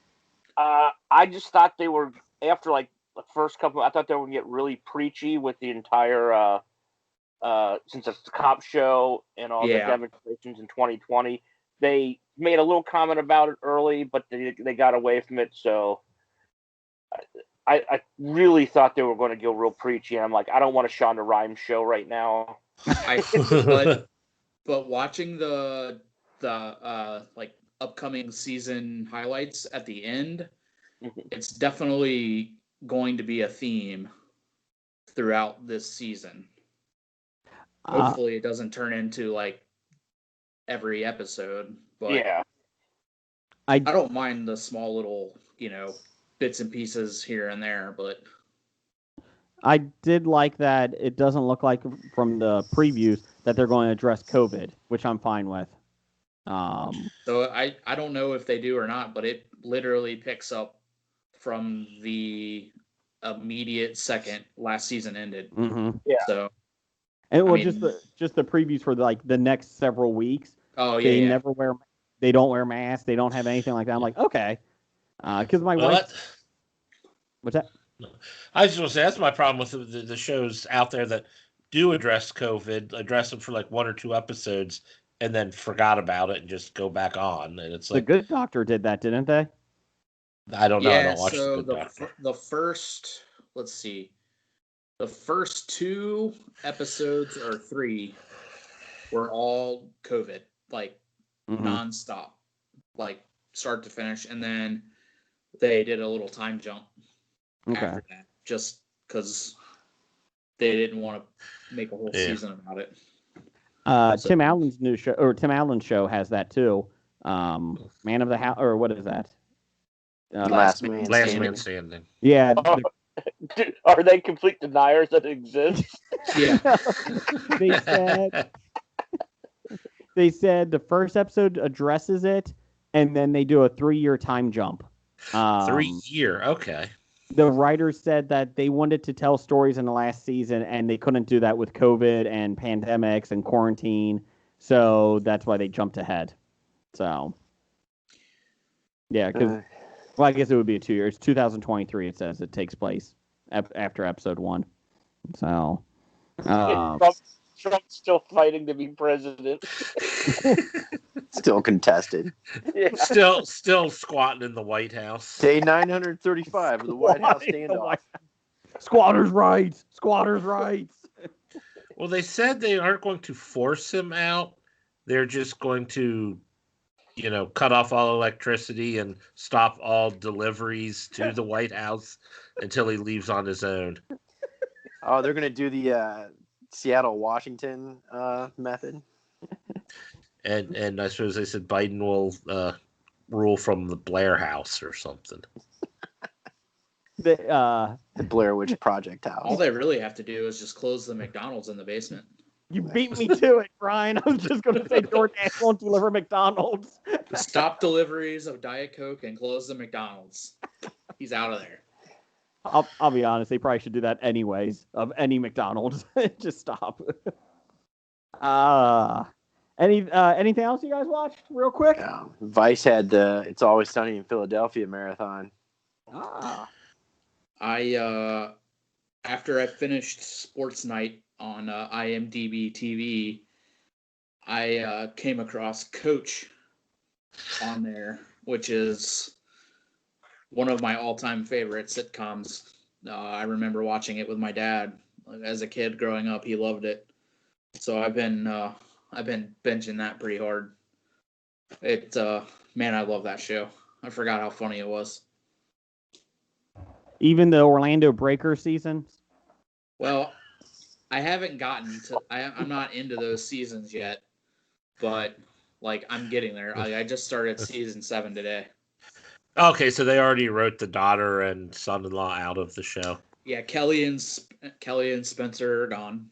I just thought they were, after like the first couple, I thought they were going to get really preachy with the entire, since it's the cop show and all the demonstrations in 2020. They made a little comment about it early, but they got away from it. So I really thought they were going to go real preachy. And I'm like, I don't want a Shonda Rhimes show right now. But watching the like upcoming season highlights at the end, it's definitely going to be a theme throughout this season. Hopefully it doesn't turn into like every episode, but yeah, I don't mind the small little, bits and pieces here and there, but I did like that it doesn't look like from the previews that they're going to address COVID, which I'm fine with. So I don't know if they do or not, but it literally picks up from the immediate second last season ended. Mm-hmm. Yeah. So, and just the previews for like the next several weeks. Oh yeah. They don't wear masks. They don't have anything like that. I'm like, okay, because my wife. What's that? I was just going to say that's my problem with the shows out there that do address COVID, address them for like one or two episodes, and then forgot about it and just go back on. And it's like The Good Doctor did that, didn't they? I don't know. Yeah, I don't watch so The Good Doctor. The first two episodes or three were all COVID, like nonstop, like start to finish, and then they did a little time jump after that, just because they didn't want to make a whole season about it. Tim Allen's new show, or Tim Allen's show, has that too. Man of the House, or what is that? Last Man Standing. Yeah. Are they complete deniers that it exists? Yeah. They said they said the first episode addresses it, and then they do a 3-year time jump. 3-year, okay. The writers said that they wanted to tell stories in the last season, and they couldn't do that with COVID and pandemics and quarantine. So that's why they jumped ahead. So, yeah, because well, I guess it would be a 2 years. 2023. It says it takes place after episode 1. So, Trump's still fighting to be president. Still contested. Yeah. Still squatting in the White House. Day 935 of the White House standoff. Squatters' rights. Squatters' rights. Well, they said they aren't going to force him out. They're just going to, cut off all electricity and stop all deliveries to the White House until he leaves on his own. Oh, they're going to do the Seattle, Washington method. And I suppose they said Biden will rule from the Blair House or something. The Blair Witch Project house. All they really have to do is just close the McDonald's in the basement. You beat me to it, Brian. I was just going to say DoorDash won't deliver McDonald's. Stop deliveries of Diet Coke and close the McDonald's. He's out of there. I'll be honest. They probably should do that anyways. Of any McDonald's, just stop. Anything else you guys watched real quick? Yeah. Vice had the It's Always Sunny in Philadelphia marathon. I after I finished Sports Night on IMDb TV, I came across Coach on there, which is one of my all-time favorite sitcoms. I remember watching it with my dad as a kid growing up. He loved it, so I've been binging that pretty hard. Man, I love that show. I forgot how funny it was. Even the Orlando Breakers seasons? Well, I haven't gotten to. I'm not into those seasons yet, but I'm getting there. I just started season 7 today. Okay, so they already wrote the daughter and son-in-law out of the show. Yeah, Kelly and Spencer are gone.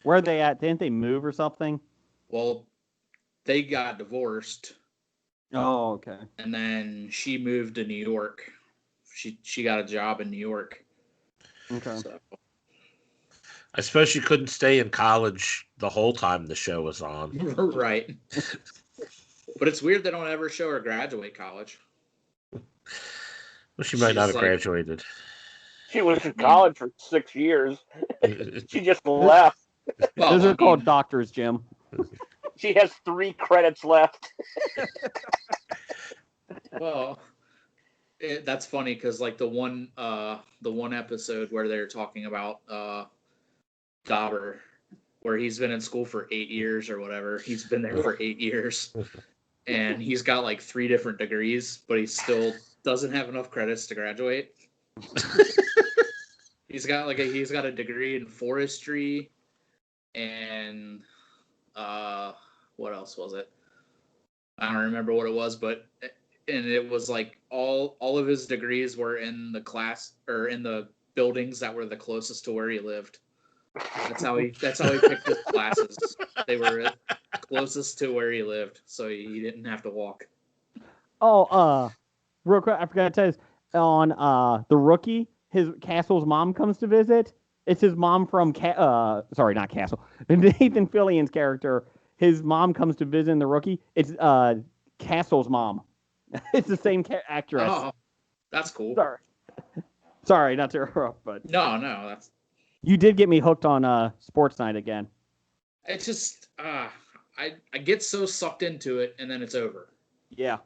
Where are they at? Didn't they move or something? Well, they got divorced. Oh, okay. And then she moved to New York. She got a job in New York. Okay. So. I suppose she couldn't stay in college the whole time the show was on. Right. But it's weird they don't ever show her graduate college. Well, she might not have graduated. She was in college for 6 years. She just left. Well, Those are called doctors, Jim. She has 3 credits left. Well, that's funny because the one episode where they're talking about Dauber, where he's been in school for 8 years or whatever. He's been there for 8 years, and he's got 3 different degrees, but he still doesn't have enough credits to graduate. He's got a degree in forestry, and what else was it? I don't remember what it was, but it was all of his degrees were in the class or in the buildings that were the closest to where he lived. That's how he picked his classes. They were closest to where he lived, so he didn't have to walk. Oh, real quick, I forgot to tell you, on The Rookie, his Castle's mom comes to visit. It's his mom from sorry, not Castle. Nathan Fillion's character. His mom comes to visit in The Rookie. It's Castle's mom. It's the same actress. Oh, that's cool. Sorry, not to interrupt, but no, that's. You did get me hooked on Sports Night again. It's just I get so sucked into it and then it's over. Yeah.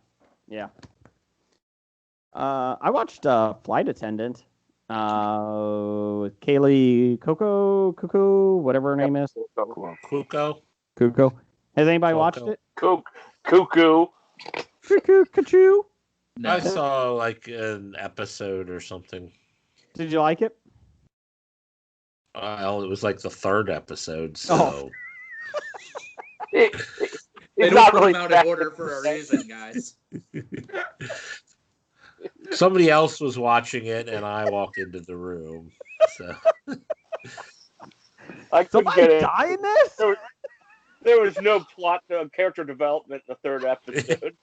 I watched Flight Attendant. With Kaylee Cuoco, whatever her name is. Cuoco. Has anybody watched it? Cuckoo. Cuckoo. No. I saw an episode or something. Did you like it? Well, it was the 3rd episode, so. It's They don't not put really them out in order for a reason, guys. Somebody else was watching it, and I walked into the room. So. I couldn't Somebody get it. die in this? There was no plot, character development in the third episode.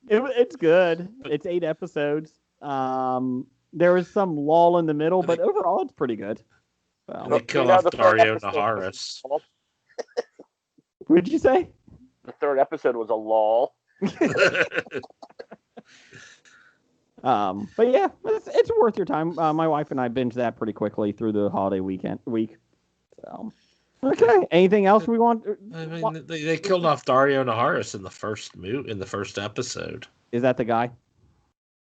It's good. It's 8 episodes. There was some lull in the middle, but overall it's pretty good. They Well, kill know, off the third Dario episode Naharis. was what did you say? The third episode was a lull. But yeah, it's worth your time. My wife and I binged that pretty quickly through the holiday week. So, okay. Anything else we want? I mean, they killed off Dario Naharis in the first episode. Is that the guy?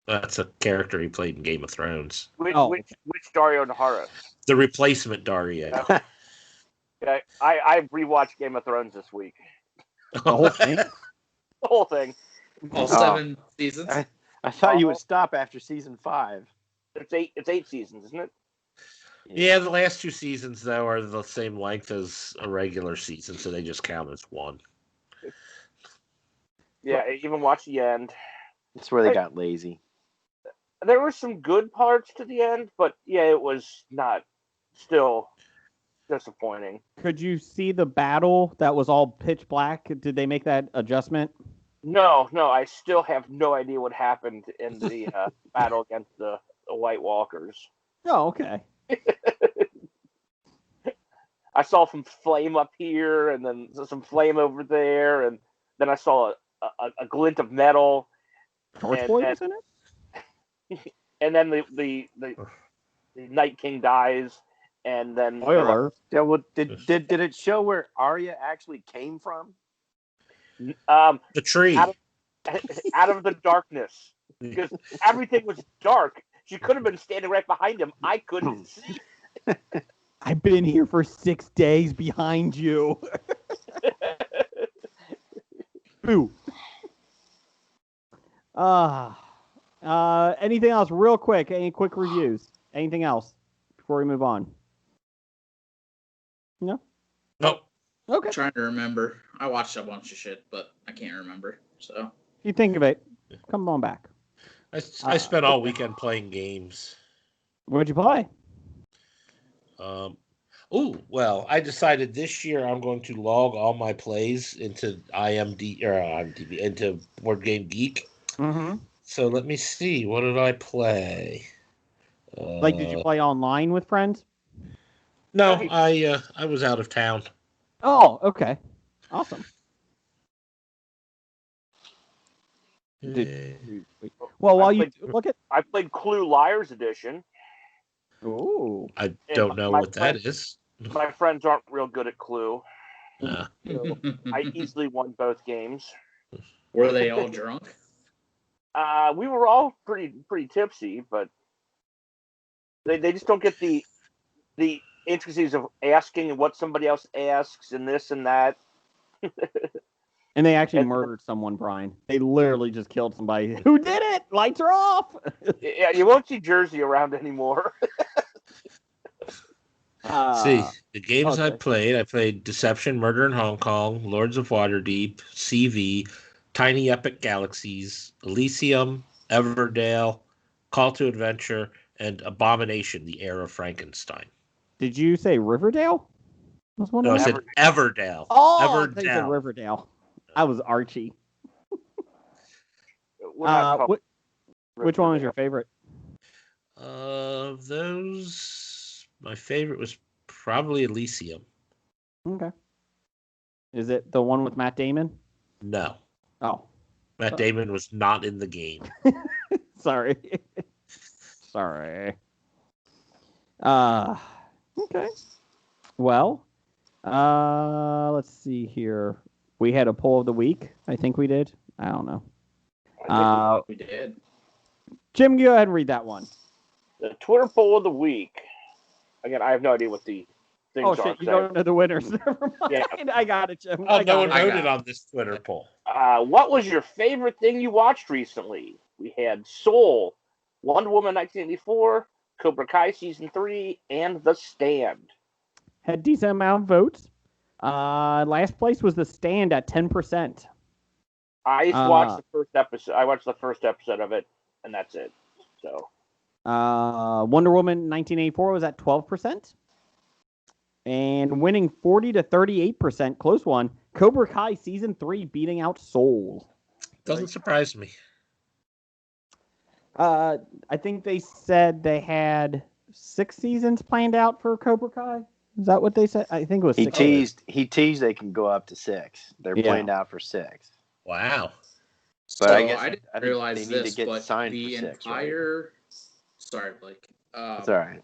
That's a character he played in Game of Thrones. Which Dario Naharis? The replacement Dario. Okay, I rewatched Game of Thrones this week. The whole thing. The whole thing. All 7 seasons. I thought you would stop after season 5. It's 8 seasons, isn't it? Yeah, the last 2 seasons though are the same length as a regular season, so they just count as one. Yeah, I even watched the end. That's where they got lazy. There were some good parts to the end, but yeah, it was not still disappointing. Could you see the battle that was all pitch black? Did they make that adjustment? No, I still have no idea what happened in the battle against the White Walkers. Oh, okay. I saw some flame up here, and then some flame over there, and then I saw a glint of metal. Torchboy was in it? And then the Night King dies, and then Spoiler. Yeah, well, did it show where Arya actually came from? The tree. out of the darkness, because everything was dark. She could have been standing right behind him. I couldn't see. I've been here for 6 days behind you. Boo. Anything else real quick? Any quick reviews? Anything else before we move on? No? No. Okay. I'm trying to remember. I watched a bunch of shit, but I can't remember. So If you think of it, come on back. I spent all weekend playing games. What'd you play? Well, I decided this year I'm going to log all my plays into IMDb into Board Game Geek. Mm-hmm. So let me see. What did I play? Did you play online with friends? No, I was out of town. Oh, okay. Awesome. Well, while you look at... I played Clue Liars Edition. Ooh. I don't know what that is. My friends aren't real good at Clue. Uh, So I easily won both games. were they all drunk? We were all pretty tipsy, but they just don't get the intricacies of asking and what somebody else asks and this and that. And they actually murdered someone, Brian. They literally just killed somebody. Who did it? Lights are off. Yeah, you won't see Jersey around anymore. see, the games I okay. played Deception, Murder in Hong Kong, Lords of Waterdeep, CV, Tiny Epic Galaxies, Elysium, Everdale, Call to Adventure, and Abomination, the Heir of Frankenstein. Did you say Riverdale? Was one No, I of them? said Everdale. Oh, I thought you said Everdale. Riverdale. I was Archie. We're not talking Which one was your favorite? Of those, my favorite was probably Elysium. Okay. Is it the one with Matt Damon? No, Oh, Matt Damon was not in the game. sorry. Sorry. Okay. Well, let's see here. We had a poll of the week. I think we did. I don't know. I We did. Jim, go ahead and read that one. the Twitter poll of the week. Again, I have no idea what the things Oh are. shit! You don't know the winners. Never mind. Yeah. I got it, Jim. Oh, I no got one it. I voted got on this Twitter poll. What was your favorite thing you watched recently? We had Soul, Wonder Woman 1984, Cobra Kai Season 3, and The Stand. Had decent amount of votes. Last place was The Stand at 10%. I watched the first episode. I watched the first episode of it, and that's it. So Wonder Woman 1984 was at 12%. And winning 40 to 38%, close one. Cobra Kai Season 3 beating out Soul. Doesn't surprise me. I think they said they had 6 seasons planned out for Cobra Kai. Is that what they said? I think it was 6. He teased they can go up to 6. They're planned out for 6. Wow. But So I guess I didn't realize they need this, to get but signed the for 6, entire right? sorry, Blake. It's all right.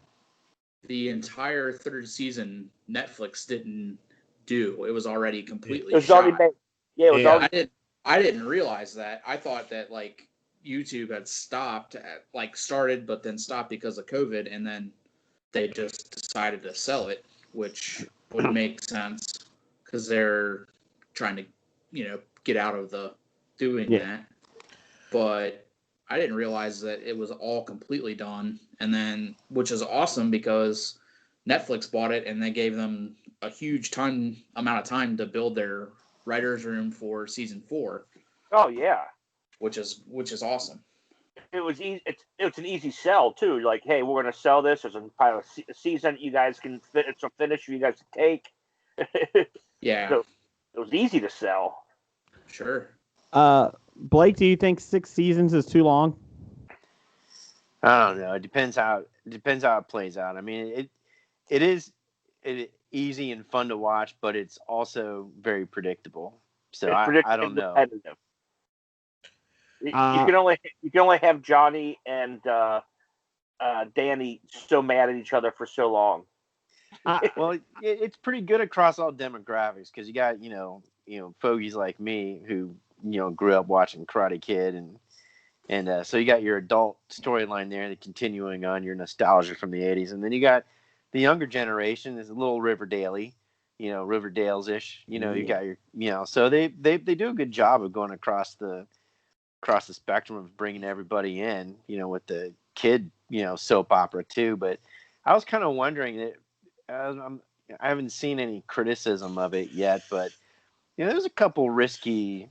The entire 3rd season Netflix didn't do. It was already completely It was shot. already made. Yeah, it was Yeah. already. I didn't realize that. I thought that like YouTube had stopped, started, but then stopped because of COVID, and then they just decided to sell it, which would make sense because they're trying to, get out of the doing that. But I didn't realize that it was all completely done, and then which is awesome because Netflix bought it and they gave them a huge amount of time to build their writers' room for season 4. Oh yeah, which is awesome. it was easy. It's an easy sell too. Like, hey, we're going to sell this. There's a season you guys can fit. It's a finish you guys can take. Yeah, So it was easy to sell. Sure. Blake, do you think 6 seasons is too long? I don't know. It depends how it plays out. I mean, it is easy and fun to watch, but it's also very predictable. So I don't know. Repetitive. You can only have Johnny and Danny so mad at each other for so long. Well, it's pretty good across all demographics because you got fogies like me who grew up watching Karate Kid and so you got your adult storyline there, the continuing on your nostalgia from the 80s, and then you got the younger generation is a little Riverdale-y, Riverdale's-ish. You got your so they do a good job of going across the spectrum of bringing everybody in, with the kid soap opera too. But I was kind of wondering that I haven't seen any criticism of it yet, but there's a couple risky,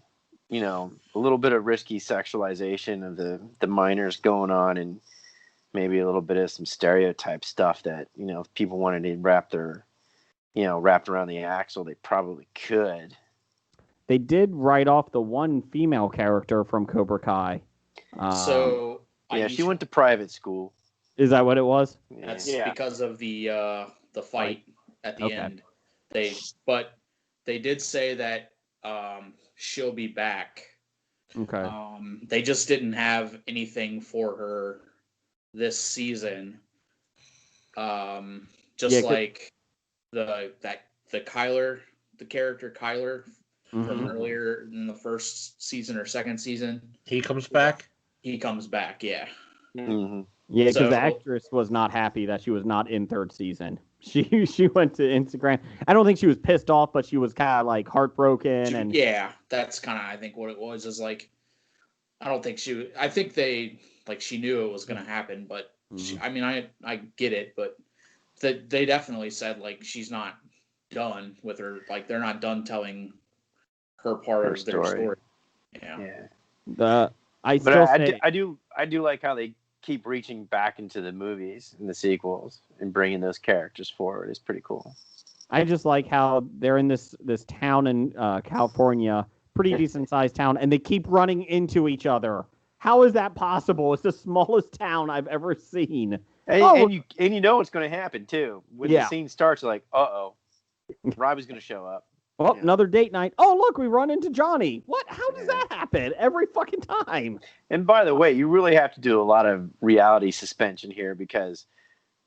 a little bit of risky sexualization of the minors going on, and maybe a little bit of some stereotype stuff that if people wanted to wrapped around the axle, they probably could. They did write off the one female character from Cobra Kai. She went to private school. Is that what it was? That's because of the fight at the end. But they did say that she'll be back. Okay. They just didn't have anything for her this season. Like the Kyler, the character Kyler from earlier in the first season or second season. He comes back? He comes back, yeah. Mm-hmm. Yeah, because the actress was not happy that she was not in 3rd season. She went to Instagram. I don't think she was pissed off, but she was kind of like heartbroken. And yeah, that's kind of I think what it was is like I don't think I think they she knew it was going to happen, but I get it, but they definitely said she's not done with her. They're not done telling her part of their story. Yeah. I do like how they keep reaching back into the movies and the sequels and bringing those characters forward. It's pretty cool. I just like how they're in this town in California, pretty decent sized town, and they keep running into each other. How is that possible? It's the smallest town I've ever seen. And you know what's going to happen too. When the scene starts, you're like, uh-oh, Robbie's going to show up. Well, another date night. Oh, look, we run into Johnny. What? How does that happen every fucking time? And by the way, you really have to do a lot of reality suspension here because,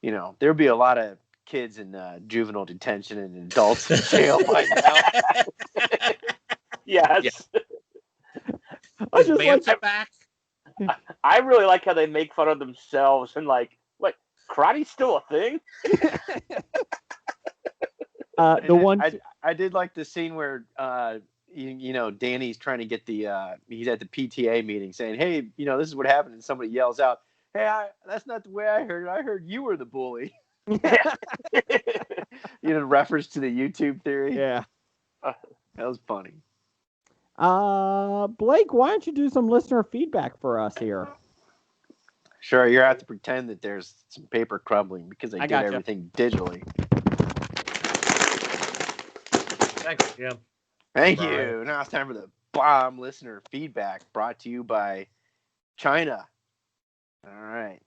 there'll be a lot of kids in juvenile detention and adults in jail by now. Yes. I just like back. I really like how they make fun of themselves and what, karate's still a thing? I did like the scene where Danny's trying to get he's at the PTA meeting saying, hey, this is what happened, and somebody yells out, hey, that's not the way I heard it. I heard you were the bully. Reference to the YouTube theory. Yeah. That was funny. Blake, why don't you do some listener feedback for us here? Sure, you have to pretend that there's some paper crumbling because I did gotcha. everything digitally. Thanks, Jim. Thank Brian. you. Now it's time for the bomb listener feedback brought to you by China. All right.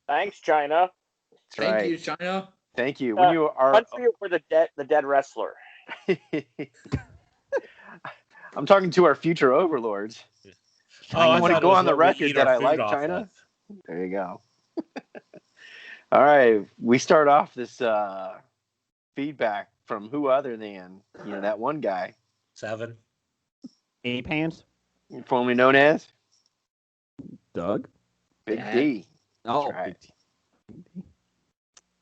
Thanks, China. That's Thank right. you, China. Thank you. When you are, Country or the dead wrestler? I'm talking to our future overlords. I want to thought it go was on the what we record eat that our I food like off China. of. There you go. All right, we start off this feedback from who other than that one guy, 7. Ape hands. formerly known as Doug. Big Dad. D. Oh, right. Big T.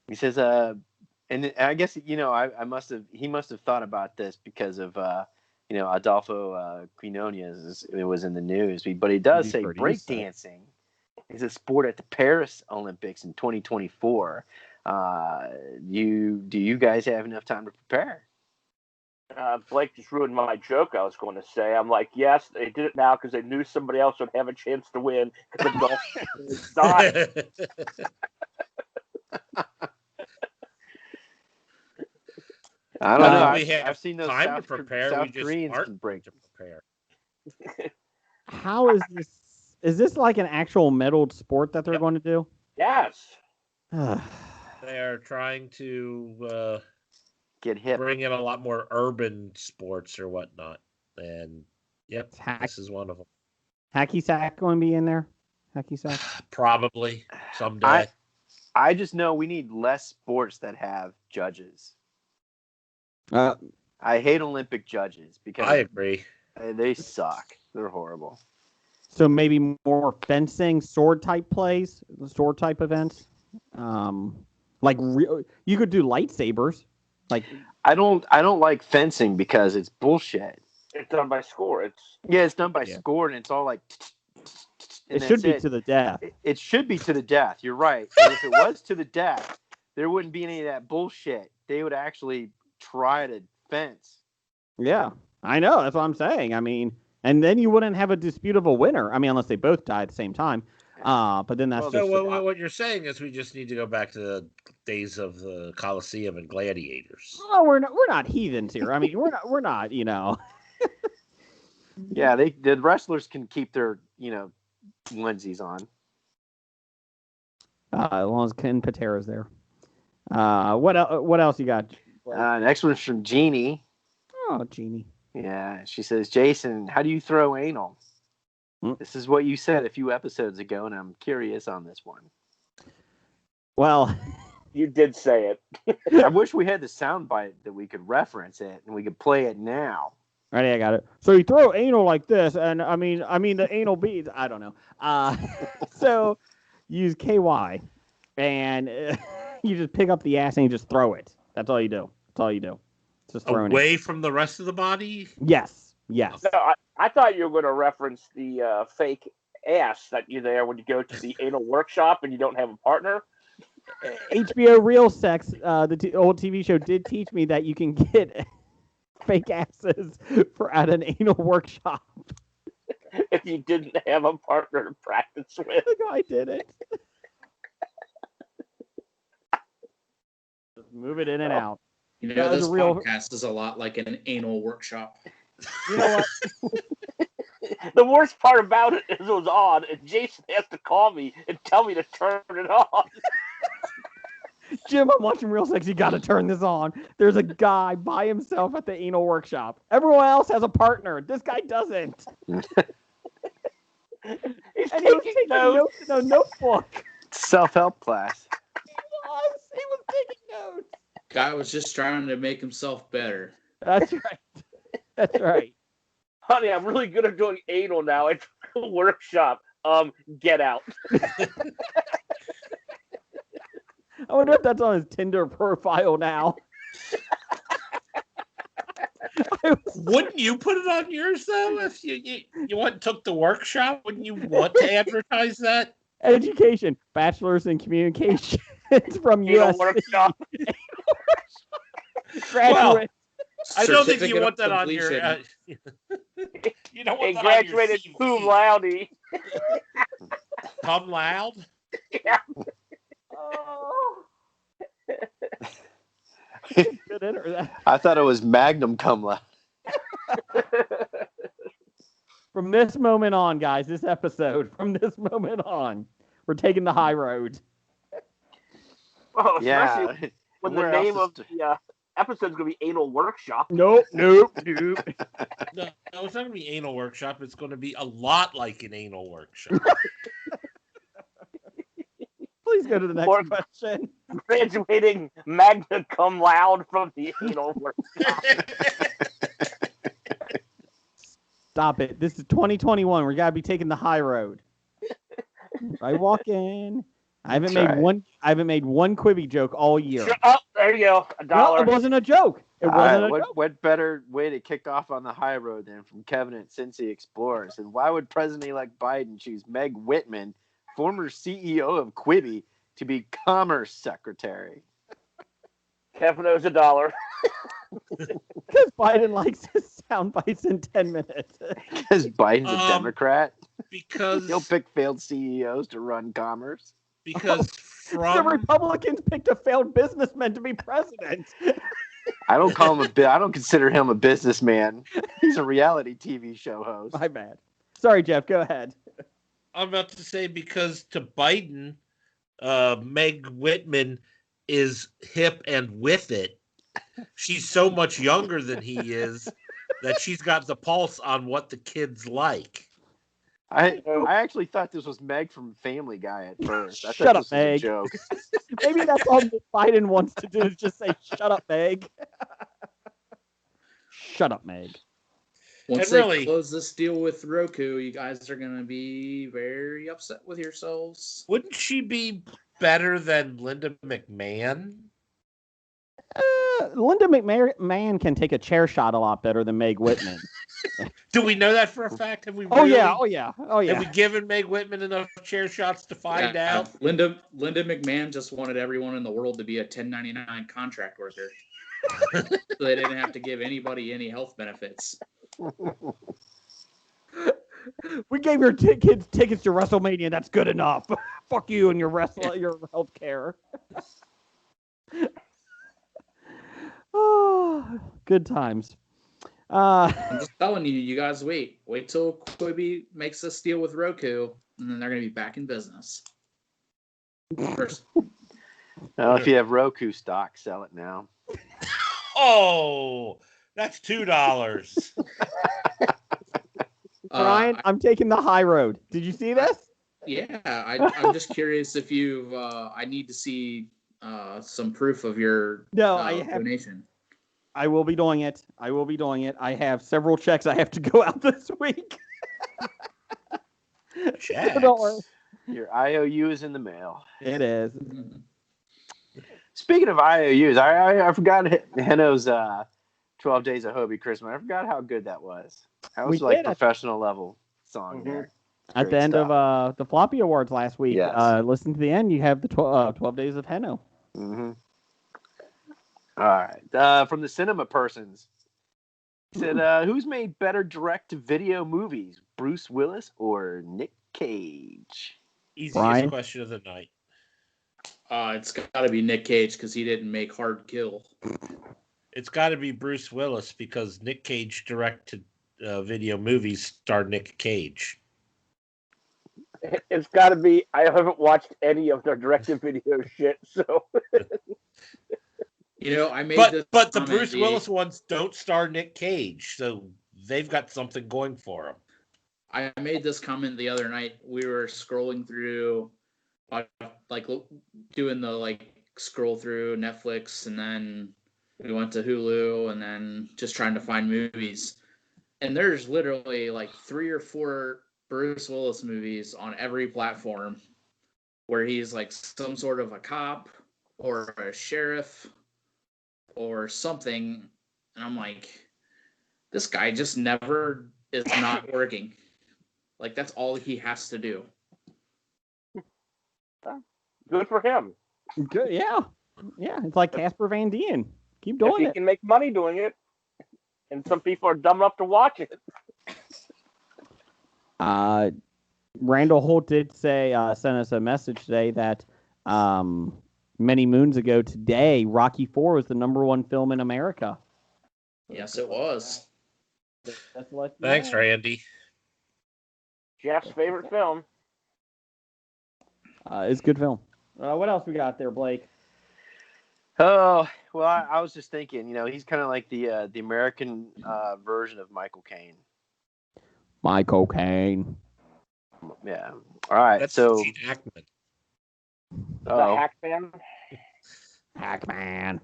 He says, and I guess he must have thought about this because of Adolfo Quinones. It was in the news, but he does He's say produced breakdancing is a sport at the Paris Olympics in 2024. Do you guys have enough time to prepare? Blake just ruined my joke. I was going to say, I'm like, yes, they did it now because they knew somebody else would have a chance to win because the Dolphins is not. I don't know. We have I've seen those time South, to prepare. South We just Koreans aren't can break. to prepare. How is this? Is this like an actual medaled sport that they're Yep. going to do? Yes. They are trying to Get hip. bring in a lot more urban sports or whatnot. And, yep, this is one of them. Hacky sack going to be in there? Hacky sack? Probably someday. I just know we need less sports that have judges. I hate Olympic judges because I agree. they suck. They're horrible. So maybe more fencing, sword type plays, sword type events. You could do lightsabers. Like I don't like fencing because it's bullshit. It's done by score. It's done by score, and it's all like. it should be to the death. It should be to the death. You're right. And if it was to the death, there wouldn't be any of that bullshit. They would actually try to fence. Yeah, I know. That's what I'm saying. I mean, and then you wouldn't have a dispute of a winner. I mean, unless they both die at the same time. But then that's So what you're saying is we just need to go back to the days of the Colosseum and gladiators. Oh, we're not heathens here. I mean, we're not. Yeah, the wrestlers can keep their onesies on. As long as Ken Patera's there. What else you got? Next one's from Jeannie. Oh, Jeannie. Yeah, she says, Jason, how do you throw anal? This is what you said a few episodes ago, and I'm curious on this one. Well, you did say it. I wish we had the soundbite that we could reference it and we could play it now. Ready, I got it. So you throw anal like this, and I mean the anal beads. I don't know. So use KY, and you just pick up the ass and you just throw it. That's all you do. That's all you do. It's just throwing away it. From the rest of the body. Yes. No, I thought you were going to reference the fake ass that you're there when you go to the anal workshop and you don't have a partner. HBO Real Sex, the old TV show, did teach me that you can get fake asses at an anal workshop. If you didn't have a partner to practice with. The guy did it. Just move it in and out. This podcast is a lot like an anal workshop. You know what? The worst part about it is it was on, and Jason has to call me and tell me to turn it on. Jim, I'm watching Real Sex. You got to turn this on. There's a guy by himself at the anal workshop. Everyone else has a partner. This guy doesn't. He's And he was taking taking notes. notes in a notebook. Self-help class. He was taking notes. Guy was just trying to make himself better. That's right. That's right. Honey, I'm really good at doing anal now at the workshop. Get out. I wonder if that's on his Tinder profile now. Wouldn't you put it on yours though? If you took the workshop, wouldn't you want to advertise that? Education, bachelor's in communications from Anal USC. workshop. Graduate. I don't think you Certificate want of that on your. completion. You don't want And that on your graduated CV. cum laude. Come loud. Yeah. Oh. Good enter. I thought it was Magnum cum laude. From this moment on, guys, this episode, from this moment on, we're taking the high road. Oh, especially Yeah. when the Where name else of the episode's going to be Anal Workshop. Nope. No, it's not going to be anal workshop. It's going to be a lot like an anal workshop. Please go to the next Or- question. Graduating magna cum laude from the Anal Workshop. Stop it. This is 2021. We gotta be taking the high road. I walk in. I haven't That's made right. I haven't made one Quibi joke all year. Shut up. There you go. No, $1. it wasn't a joke. It wasn't a joke. What better way to kick off on the high road than from Kevin at Cincy Explorers? And why would President-elect Biden choose Meg Whitman, former CEO of Quibi, to be Commerce Secretary? Kevin owes $1. Because Biden likes his sound bites in 10 minutes. Because Biden's a Democrat. Because He'll pick failed CEOs to run commerce. because The from Republicans picked a failed businessman to be president. I don't call him I don't consider him a businessman. He's a reality TV show host. My bad. Sorry, Jeff. Go ahead. I'm about to say because to Biden, Meg Whitman is hip and with it. She's so much younger than he is that she's got the pulse on what the kids like. I actually thought this was Meg from Family Guy at first. I Shut thought up, this was a Meg. joke. Maybe that's all Biden wants to do is just say, "Shut up, Meg." Shut up, Meg. Once And they really- close this deal with Roku, you guys are gonna be very upset with yourselves. Wouldn't she be better than Linda McMahon? Linda McMahon can take a chair shot a lot better than Meg Whitman. Do we know that for a fact? Have we Oh really, yeah, oh yeah, oh Have yeah. we given Meg Whitman enough chair shots to find Yeah, out? Linda McMahon just wanted everyone in the world to be a 1099 contract worker, so they didn't have to give anybody any health benefits. We gave your kids tickets to WrestleMania. That's good enough. Fuck you and your your health care. Oh, good times. I'm just telling you, you guys wait till Quibi makes this deal with Roku, and then they're gonna be back in business. First, Well, if you have Roku stock, sell it now. Oh, that's $2. Brian, I'm taking the high road. Did you see this? Yeah, I'm just curious if you've. I need to see some proof of your No, I have. donation. I will be doing it. I will be doing it. I have several checks I have to go out this week. Checks. So don't worry. Your IOU is in the mail. It is. Speaking of IOUs, I forgot Heno's 12 Days of Hobie Christmas. I forgot how good that was. That was We like did. professional level song Mhm. there. At Great the end stuff. of the Floppy Awards last week, Yes. listen to the end. You have the 12 Days of Heno. Mm-hmm. All right. From the cinema persons. Said, who's made better direct-to-video movies, Bruce Willis or Nick Cage? Easiest Brian? question of the night. It's got to be Nick Cage because he didn't make Hard Kill. It's got to be Bruce Willis because Nick Cage directed video movies starred Nick Cage. It's got to be. I haven't watched any of their direct-to-video shit, so You know, I made this. But the comment, Bruce Willis ones don't star Nick Cage, so they've got something going for them. I made this comment the other night. We were scrolling through, doing the scroll through Netflix, and then we went to Hulu, and then just trying to find movies. And there's literally 3 or 4 Bruce Willis movies on every platform where he's some sort of a cop or a sheriff or something. And I'm like, this guy just never is not working. That's all he has to do. good for him. Good, yeah. Yeah, it's like Casper Van Dien. Keep If doing he it. can make money doing it, and some people are dumb enough to watch it. Randall Holt did say, sent us a message today that many moons ago today, Rocky IV was the #1 film in America. Yes, it was. That's what. Thanks, Randy. Jeff's favorite film. It's a good film. What else we got there, Blake? Oh, well, I was just thinking, he's kind of like the American version of Michael Caine. Michael Caine. Yeah. All right. That's so. Gene Hackman. The Hackman. Hackman.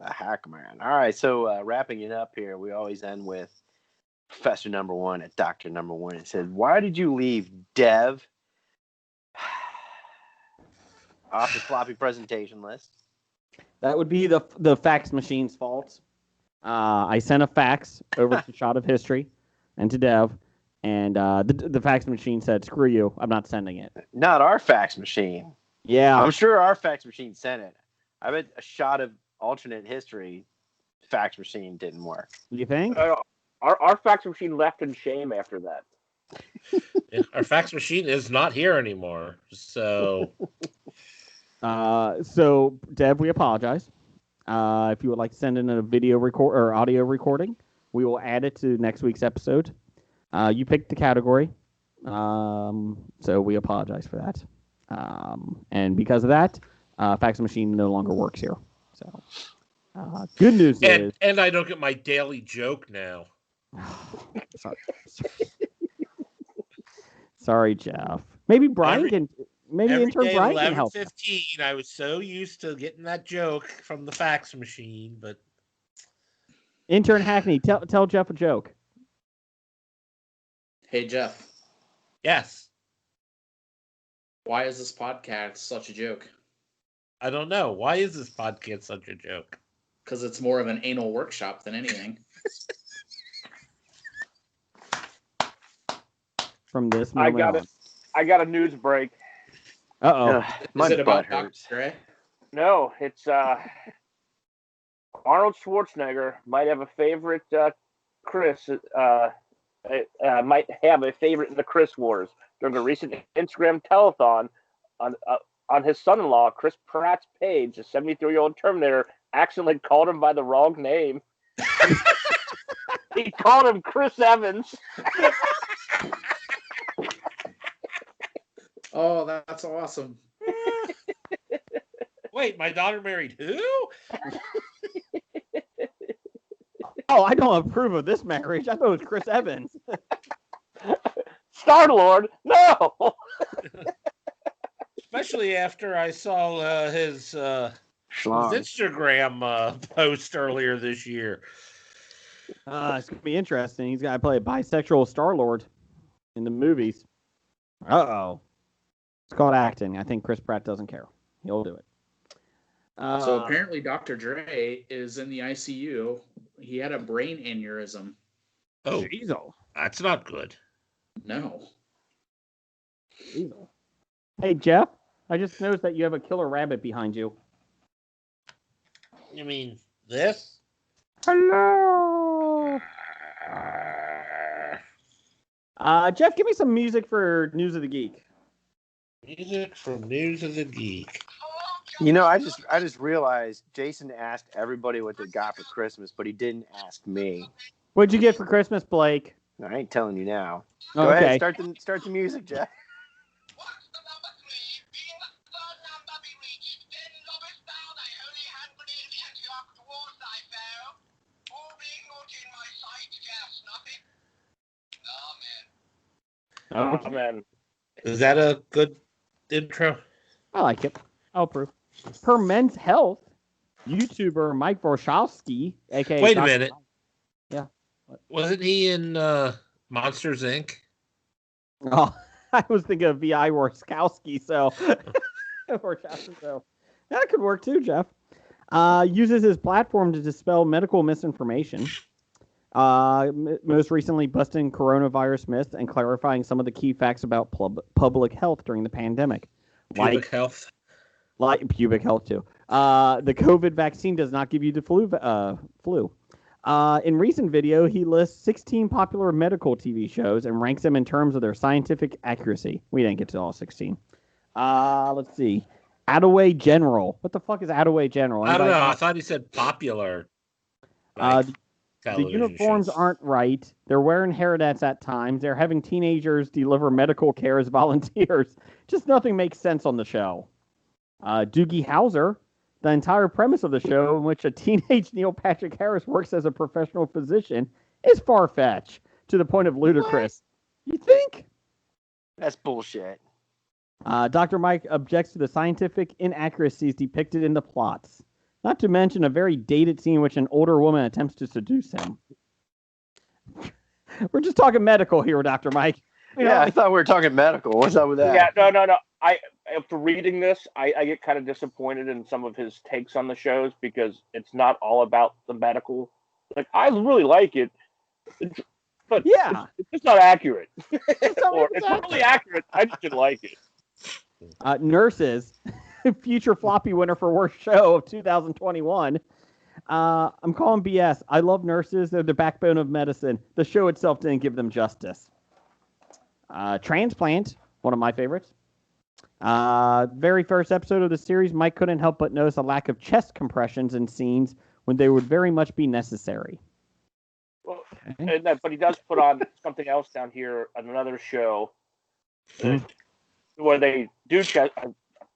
A Hackman. All right. So wrapping it up here, we always end with Professor #1 at Dr. #1. It said, "Why did you leave Dev off the floppy presentation list?" That would be the fax machine's fault. I sent a fax over to Shot of History and to Dev, and the fax machine said, "Screw you, I'm not sending it." Not our fax machine. Yeah, I'm sure our fax machine sent it. I bet a Shot of Alternate History fax machine didn't work. you think? Our fax machine left in shame after that. Our fax machine is not here anymore. So, So Dev, we apologize. If you would like to send in a video record or audio recording, we will add it to next week's episode. You picked the category, so we apologize for that. And because of that, fax machine no longer works here. So, good news is, and I don't get my daily joke now. sorry, Jeff. Maybe Brian can. Maybe Every intern day Brian at can help. 11:15, I was so used to getting that joke from the fax machine, but Intern Hackney, tell Jeff a joke. Hey, Jeff, yes, why is this podcast such a joke? I don't know. Why is this podcast such a joke? Because it's more of an anal workshop than anything. From this I moment got on. it. I got a news break. Uh-oh. My Is it about butt hurts. Dr. Dre? No, it's Arnold Schwarzenegger might have a favorite Chris might have a favorite in the Chris Wars. During a recent Instagram telethon on his son-in-law, Chris Pratt's page, a 73-year-old Terminator accidentally called him by the wrong name. He called him Chris Evans. Oh, that's awesome. Wait, my daughter married who? Oh, I don't approve of this marriage. I thought it was Chris Evans. Star-Lord, no. Especially after I saw his Schlong. Instagram post earlier this year. It's going to be interesting. He's going to play a bisexual Star-Lord in the movies. Uh-oh. It's called acting. I think Chris Pratt doesn't care. He'll do it. So apparently Dr. Dre is in the ICU. He had a brain aneurysm. Oh, Jeezel. that's not good. No. Jeezel. Hey, Jeff, I just noticed that you have a killer rabbit behind you. You mean this? Hello. Jeff, give me some music for News of the Geek. Music from News of the Geek. I just realized Jason asked everybody what they got for Christmas, but he didn't ask me. What'd you get for Christmas, Blake? I ain't telling you now. Go Okay. ahead, start the music, Jeff. Oh, man. Is that a good intro? I like it. I'll approve. Per Men's Health, YouTuber Mike Warshawski, aka Wait a Dr. minute. Yeah. Wasn't he in Monsters Inc.? Oh, I was thinking of V.I. Warshawski, so Warshawski, so that could work too, Jeff. Uses his platform to dispel medical misinformation. Most recently busting coronavirus myths and clarifying some of the key facts about public health during the pandemic. Pubic health. Like pubic health too. The COVID vaccine does not give you the flu. In recent video, he lists 16 popular medical TV shows and ranks them in terms of their scientific accuracy. We didn't get to all 16. Let's see. Attaway General. What the fuck is Attaway General? I don't Anybody know. know? I thought he said popular. The television uniforms shows. aren't right. They're wearing hairnets at times. They're having teenagers deliver medical care as volunteers. Just nothing makes sense on the show. Doogie Howser. The entire premise of the show, in which a teenage Neil Patrick Harris works as a professional physician, is far-fetched to the point of ludicrous. You think? That's bullshit. Dr. Mike objects to the scientific inaccuracies depicted in the plots, not to mention a very dated scene in which an older woman attempts to seduce him. We're just talking medical here, Dr. Mike. Yeah, I thought we were talking medical. What's up with that? Yeah, no. After reading this, I get kind of disappointed in some of his takes on the shows because it's not all about the medical. Like, I really like it, but Yeah. it's just not accurate. It's not Or it's really accurate. I just didn't like it. Nurses, future floppy winner for worst show of 2021. I'm calling BS. I love nurses. They're the backbone of medicine. The show itself didn't give them justice. Transplant, one of my favorites. Very first episode of the series, Mike couldn't help but notice a lack of chest compressions in scenes when they would very much be necessary. Well, but he does put on something else down here on another show where they do chest.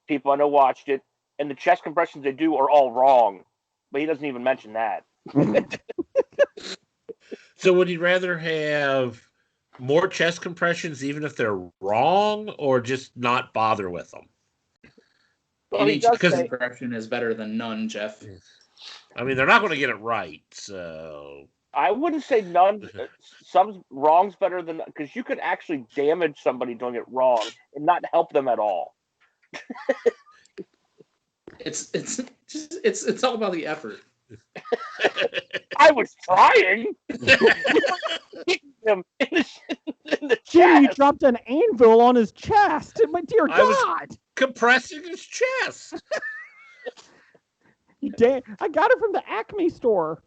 People I know watched it, and the chest compressions they do are all wrong, but he doesn't even mention that. So would he rather have more chest compressions even if they're wrong, or just not bother with them? Well, he Any does chest say- compression is better than none, Jeff. I mean, they're not going to get it right, so... I wouldn't say none. Some wrong's better than, because you could actually damage somebody doing it wrong and not help them at all. It's all about the effort. I was trying. Him in the Jimmy, you chest. dropped an anvil on his chest. My dear I was- God. Compressing his chest. I got it from the Acme store.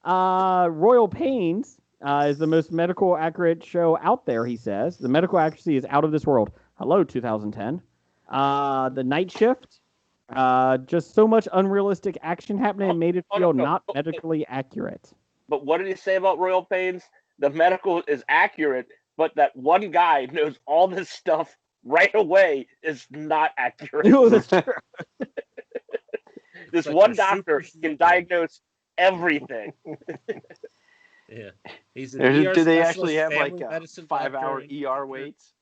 Royal Pains is the most medical accurate show out there, he says. The medical accuracy is out of this world. Hello, 2010. The Night Shift. Just so much unrealistic action happening and made it feel not medically accurate. But what did he say about Royal Pains? The medical is accurate, but that one guy knows all this stuff right away is not accurate. That's true. This Such one a doctor superhero. can diagnose everything. Yeah. He's an ER Do they specialist, actually have like family medicine 5-hour doctor. ER waits?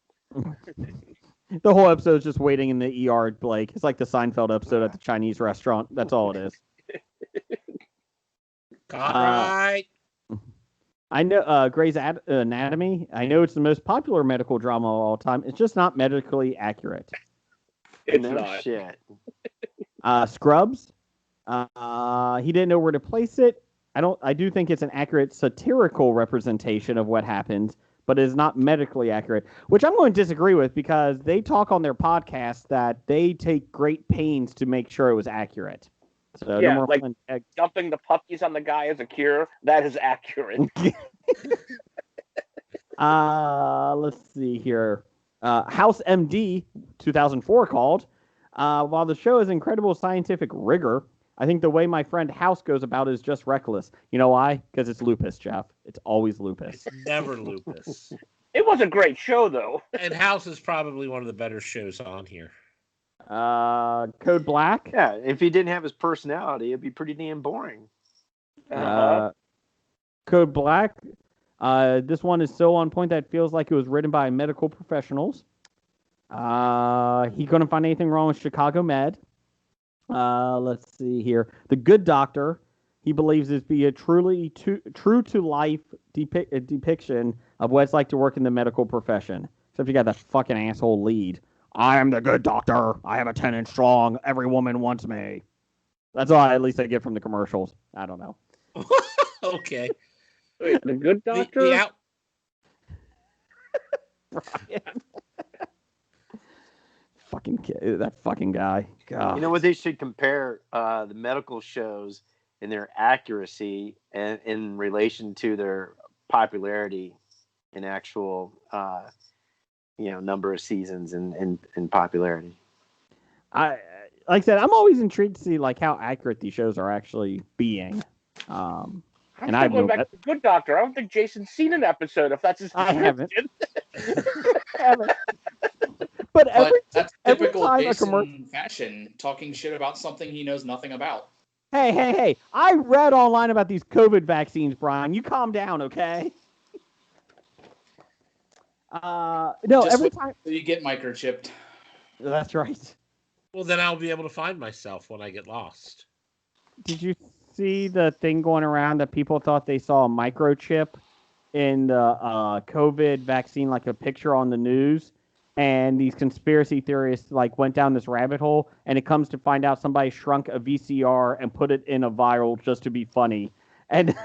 The whole episode is just waiting in the ER, Blake. It's like the Seinfeld episode at the Chinese restaurant. That's all it is. Right. I know Grey's Anatomy. I know it's the most popular medical drama of all time. It's just not medically accurate. It's No not. shit. Scrubs. He didn't know where to place it. I do think it's an accurate satirical representation of what happens, but it is not medically accurate, which I'm going to disagree with because they talk on their podcast that they take great pains to make sure it was accurate. So Yeah, number like- one, Dumping the puppies on the guy as a cure, that is accurate. let's see here. House MD 2004 called. While the show is incredible scientific rigor, I think the way my friend House goes about it is just reckless. You know why? Because it's lupus, Jeff. It's always lupus. It's never lupus. It was a great show, though. And House is probably one of the better shows on here. Code Black. Yeah, if he didn't have his personality, it'd be pretty damn boring. Code Black. This one is so on point that it feels like it was written by medical professionals. He couldn't find anything wrong with Chicago Med. Let's see here. The Good Doctor. He believes this be a truly true to life depiction of what it's like to work in the medical profession. Except you got that fucking asshole lead. I am the good doctor. I am a 10-inch strong. Every woman wants me. That's all at least I get from the commercials. I don't know. Okay. Wait, the good doctor? Brian. That fucking guy. God. You know what they should compare the medical shows in their accuracy and in relation to their popularity in actual, number of seasons and popularity. Like I said, I'm always intrigued to see like how accurate these shows are actually being. I'm And still going back to the Good Doctor. I don't think Jason's seen an episode. If that's his I haven't. description. But that's every typical time Jason fashion, talking shit about something he knows nothing about. Hey! I read online about these COVID vaccines, Brian. You calm down, okay? No, Just every wait time. till you get microchipped. That's right. Well, then I'll be able to find myself when I get lost. Did you see the thing going around that people thought they saw a microchip in the COVID vaccine, like a picture on the news? And these conspiracy theorists like went down this rabbit hole, and it comes to find out somebody shrunk a VCR and put it in a viral just to be funny. And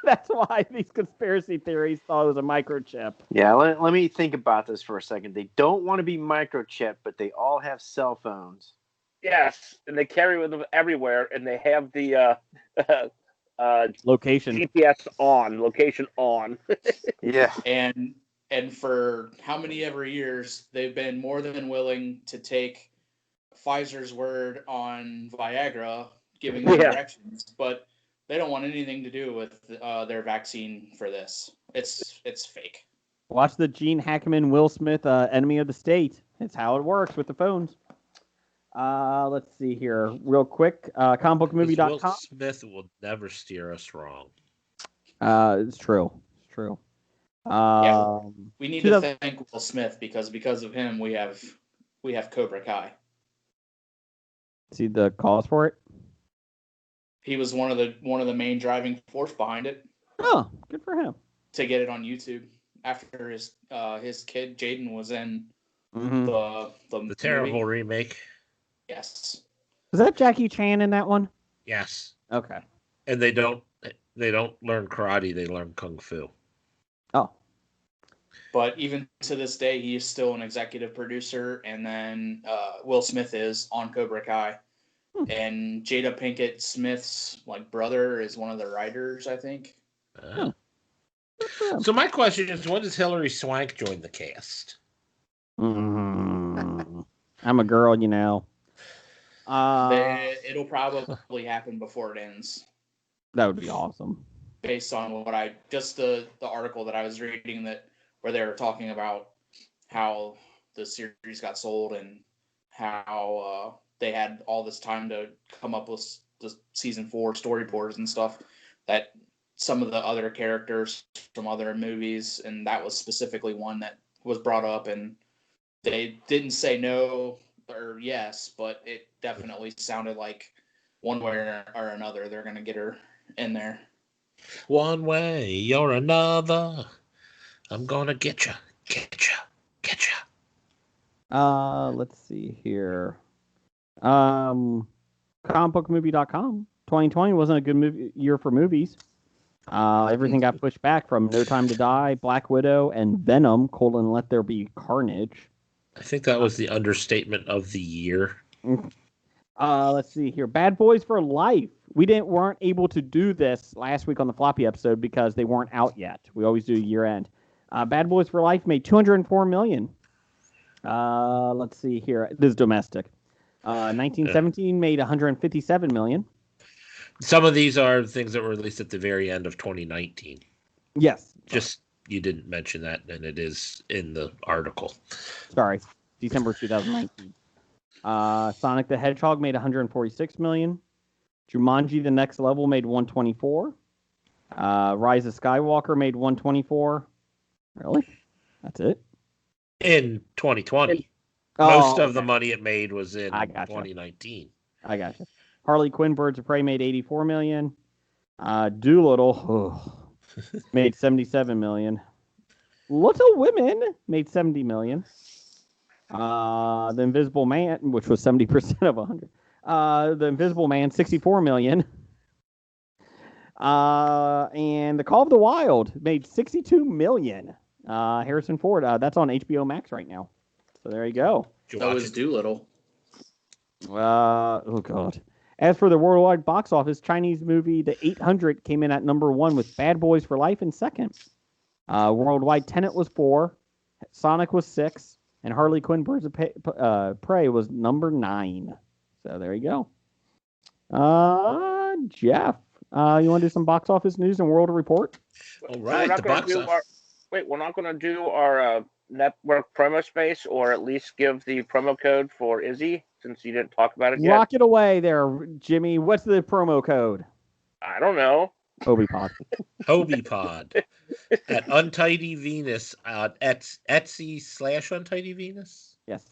that's why these conspiracy theories thought it was a microchip. Yeah, let me think about this for a second. They don't want to be microchipped, but they all have cell phones. Yes, and they carry with them everywhere, and they have the Location. GPS on, location on. Yeah. And for how many ever years, they've been more than willing to take Pfizer's word on Viagra, giving them directions, but they don't want anything to do with their vaccine for this. It's fake. Watch the Gene Hackman, Will Smith, Enemy of the State. It's how it works with the phones. Let's see here, real quick. Comicbookmovie.com. Will Smith will never steer us wrong. It's true. We need to thank Will Smith because of him we have Cobra Kai. See the cause for it? He was one of the main driving force behind it. Oh, good for him. To get it on YouTube after his kid Jaden was in the terrible movie. remake. Yes. Is that Jackie Chan in that one? Yes. Okay. And they don't learn karate, they learn kung fu. Oh. But even to this day, he is still an executive producer, and then Will Smith is on Cobra Kai. And Jada Pinkett Smith's brother is one of the writers, I think. So my question is, when does Hilary Swank join the cast? I'm a girl, you know. It'll probably happen before it ends. That would be awesome. Based on what the article that I was reading where they were talking about how the series got sold and how they had all this time to come up with the season 4 storyboards and stuff, that some of the other characters from other movies, and that was specifically one that was brought up, and they didn't say no or yes, but it definitely sounded like one way or another they're going to get her in there. One way or another, I'm gonna get you. Let's see here. Comicbookmovie.com. 2020 wasn't a good year for movies. Everything got pushed back from No Time to Die, Black Widow, and Venom: Let There Be Carnage. I think that was the understatement of the year. Let's see here. Bad Boys for Life. We weren't able to do this last week on the floppy episode because they weren't out yet. We always do year end. Bad Boys for Life made $204 million. Let's see here. This is domestic. 1917 made $157 million. Some of these are things that were released at the very end of 2019. Yes. Just you didn't mention that, and it is in the article. Sorry, December 2019. Sonic the Hedgehog made $146 million. Jumanji: The Next Level made $124. Rise of Skywalker made $124. Really? That's it? In 2020. Most of the money it made was in 2019. I gotcha. Harley Quinn: Birds of Prey made $84 million. Doolittle made $77 million. Little Women made $70 million. The Invisible Man, which was 70% of 100. The Invisible Man, $64 million. And The Call of the Wild made $62 million. Harrison Ford, that's on HBO Max right now. So there you go. That was Doolittle. Oh, God. As for the worldwide box office, Chinese movie The 800 came in at number 1 with Bad Boys for Life in second. Worldwide, Tenet was 4, Sonic was 6, and Harley Quinn Birds of Prey was number 9. So there you go. Jeff, you want to do some box office news and world report? All So right, the box office. We're not going to do our network promo space, or at least give the promo code for Izzy, since you didn't talk about it yet. Lock it away there, Jimmy. What's the promo code? I don't know. Hobie Hobie Pod at Untidy Venus at Etsy/Untidy Venus. Yes.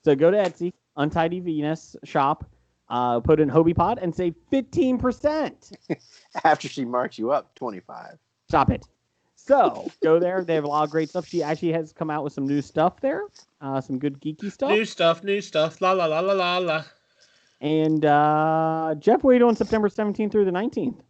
So go to Etsy, Untidy Venus shop, put in Hobie Pod and save 15%. After she marks you up, 25. Stop it. So go there. They have a lot of great stuff. She actually has come out with some new stuff there. Some good geeky stuff. New stuff. La la la la la la. And Jeff, what are you doing September 17th through the 19th?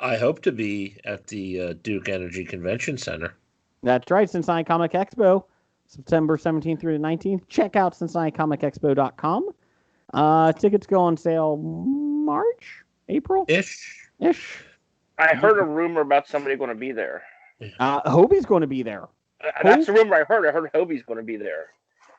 I hope to be at the Duke Energy Convention Center. That's right. Cincinnati Comic Expo, September 17th through the 19th. Check out CincinnatiComicExpo.com. Tickets go on sale April? Ish. I heard a rumor about somebody going to be there. Hobie's going to be there. That's the rumor I heard. I heard Hobie's going to be there.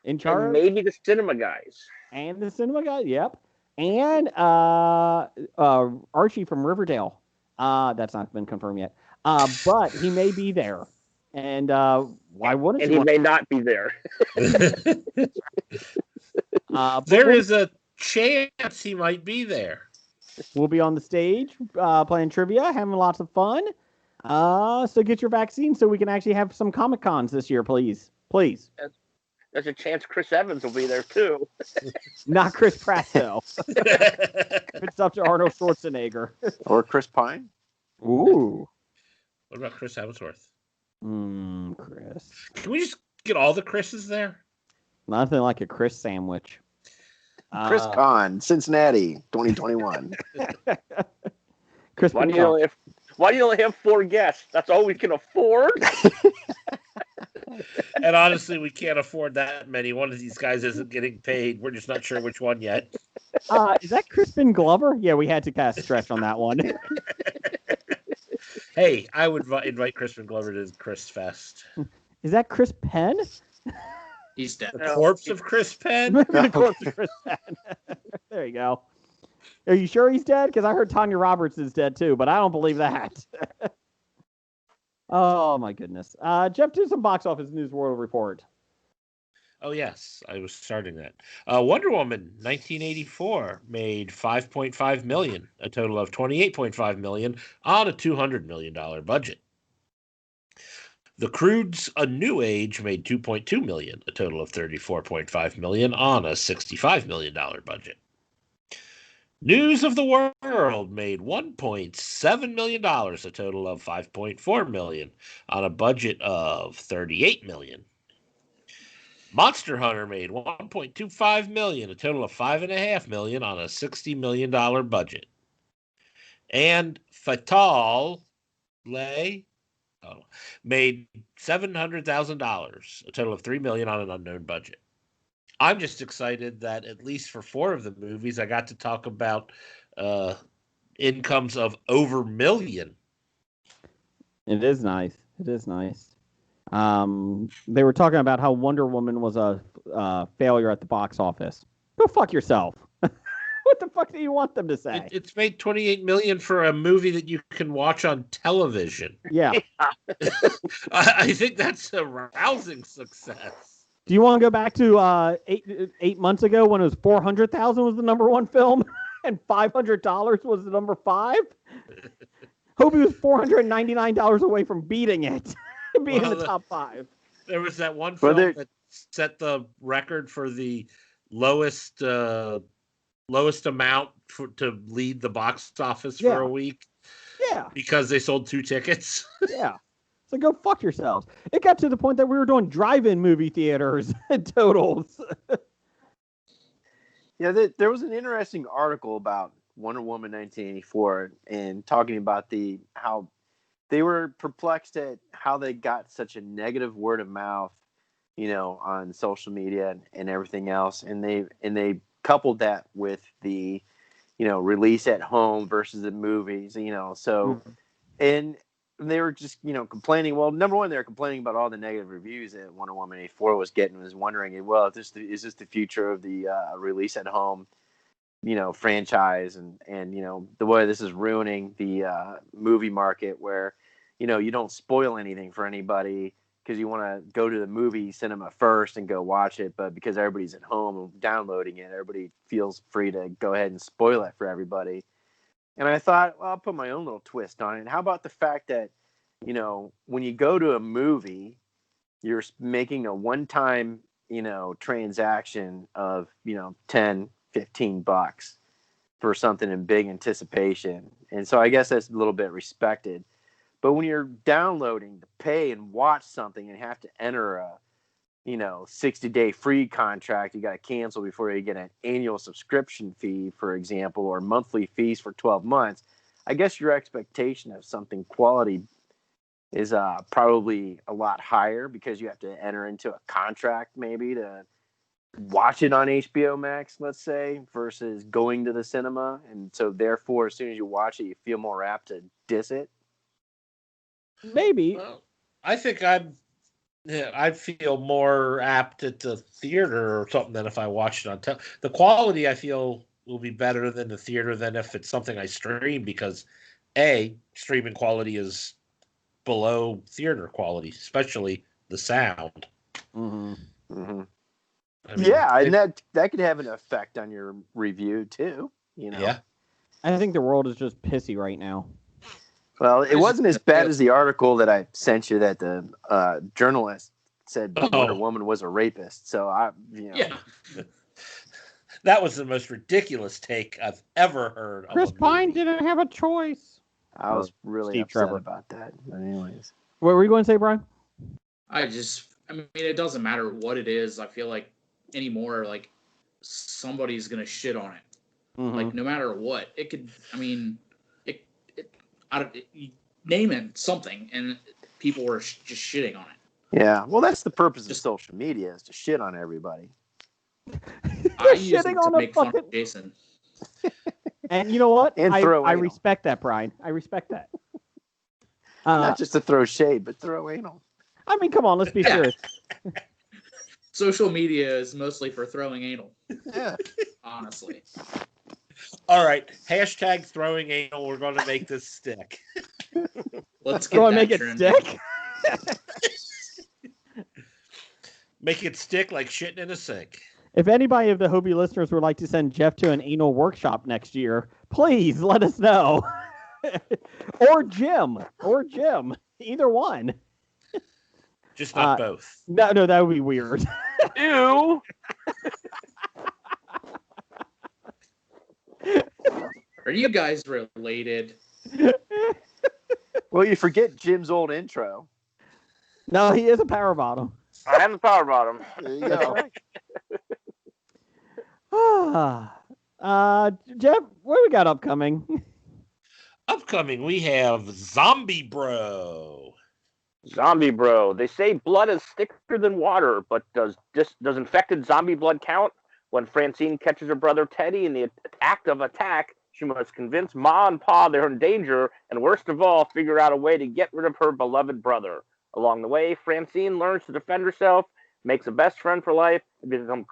In charge? And maybe the cinema guys. And the cinema guy, yep. And Archie from Riverdale. That's not been confirmed yet. But he may be there. And why wouldn't he? And he may not be there. There is a chance he might be there. We'll be on the stage playing trivia, having lots of fun. So get your vaccine so we can actually have some Comic Cons this year, please. Please. There's a chance Chris Evans will be there too. Not Chris Pratt, though. It's up to Arnold Schwarzenegger. Or Chris Pine. Ooh. What about Chris Hemsworth? Chris. Can we just get all the Chris's there? Nothing like a Chris sandwich. Chris Con, Cincinnati, 2021. Chris, why do you only have 4 guests? That's all we can afford. And honestly, we can't afford that many. One of these guys isn't getting paid. We're just not sure which one yet. Is that Crispin Glover? Yeah, we had to cast a stretch on that one. Hey, I would invite Crispin Glover to Chris Fest. Is that Chris Penn? He's dead. The corpse of Chris Penn? The corpse of Chris Penn. There you go. Are you sure he's dead? Because I heard Tanya Roberts is dead too, but I don't believe that. Oh my goodness. Jeff, do some box office news world report. Oh yes, I was starting that. Wonder Woman 1984 made $5.5 million, a total of $28.5 million on a $200 million budget. The Croods: A New Age made $2.2 million, a total of $34.5 million on a $65 million budget. News of the World made $1.7 million, a total of $5.4 million on a budget of $38 million. Monster Hunter made $1.25 million, a total of $5.5 million on a $60 million budget. And Fatal made $700,000, a total of $3 million on an unknown budget. I'm just excited that at least for 4 of the movies, I got to talk about incomes of over $1 million. It is nice. It is nice. They were talking about how Wonder Woman was a failure at the box office. Go fuck yourself. What the fuck do you want them to say? It's made $28 million for a movie that you can watch on television. Yeah. I think that's a rousing success. Do you want to go back to 8 months ago when it was 400,000 was the number 1 film and $500 was the number 5? Hobie was $499 away from beating it, being in the top 5. There was that one film that set the record for the lowest amount to lead the box office for a week. Yeah, because they sold 2 tickets. Yeah. So go fuck yourselves. It got to the point that we were doing drive-in movie theaters and totals. Yeah, there was an interesting article about Wonder Woman 1984 and talking about how they were perplexed at how they got such a negative word of mouth, on social media and everything else, and they coupled that with the release at home versus the movies. So and they were just complaining. Well, number one, they were complaining about all the negative reviews that Wonder Woman 84 was getting. Was wondering, well, is this the future of the release at home franchise, and the way this is ruining the movie market, where you don't spoil anything for anybody because you want to go to the movie cinema first and go watch it, but because everybody's at home and downloading it, everybody feels free to go ahead and spoil it for everybody. And I thought, well, I'll put my own little twist on it. How about the fact that when you go to a movie, you're making a one-time transaction of $10-15 for something in big anticipation. And so I guess that's a little bit respected. But when you're downloading to pay and watch something and have to enter a 60-day free contract, you got to cancel before you get an annual subscription fee, for example, or monthly fees for 12 months, I guess your expectation of something quality is probably a lot higher, because you have to enter into a contract maybe to watch it on HBO Max, let's say, versus going to the cinema. And so therefore, as soon as you watch it, you feel more apt to diss it. Maybe. Well, I think I'd feel more apt at the theater or something than if I watched it on television. The quality, I feel, will be better than the theater than if it's something I stream, because streaming quality is below theater quality, especially the sound. Mm-hmm. Mm-hmm. I mean, yeah, and that could have an effect on your review too. Yeah. I think the world is just pissy right now. Well, it wasn't as bad as the article that I sent you that the journalist said Wonder Woman was a rapist. So Yeah. That was the most ridiculous take I've ever heard. Chris Pine didn't have a choice. I was really Steve upset Trevor about that. But anyways, what were you going to say, Brian? I mean, it doesn't matter what it is. I feel like anymore, like somebody's gonna shit on it. Mm-hmm. Like no matter what, it could. I mean, you name it something, and people were just shitting on it. Yeah, well, that's the purpose of social media, is to shit on everybody. I use it to make fun of Jason. And you know what? And I respect that, Brian. I respect that. Not just to throw shade, but throw anal. I mean, come on, let's be serious. Social media is mostly for throwing anal. Yeah. Honestly. All right. # throwing anal. We're going to make this stick. Let's get make it stick? Make it stick like shitting in a sink. If anybody of the Hobie listeners would like to send Jeff to an anal workshop next year, please let us know. Or Jim. Either one. Just not both. No, that would be weird. Ew. Are you guys related? Well, you forget Jim's old intro. No, he is a power bottom. I am the power bottom. There you go. Jeff, what do we got upcoming? Upcoming, we have Zombie Bro. Zombie Bro. They say blood is thicker than water, but does infected zombie blood count? When Francine catches her brother Teddy in the act of attack, she must convince Ma and Pa they're in danger, and worst of all, figure out a way to get rid of her beloved brother. Along the way, Francine learns to defend herself, makes a best friend for life, and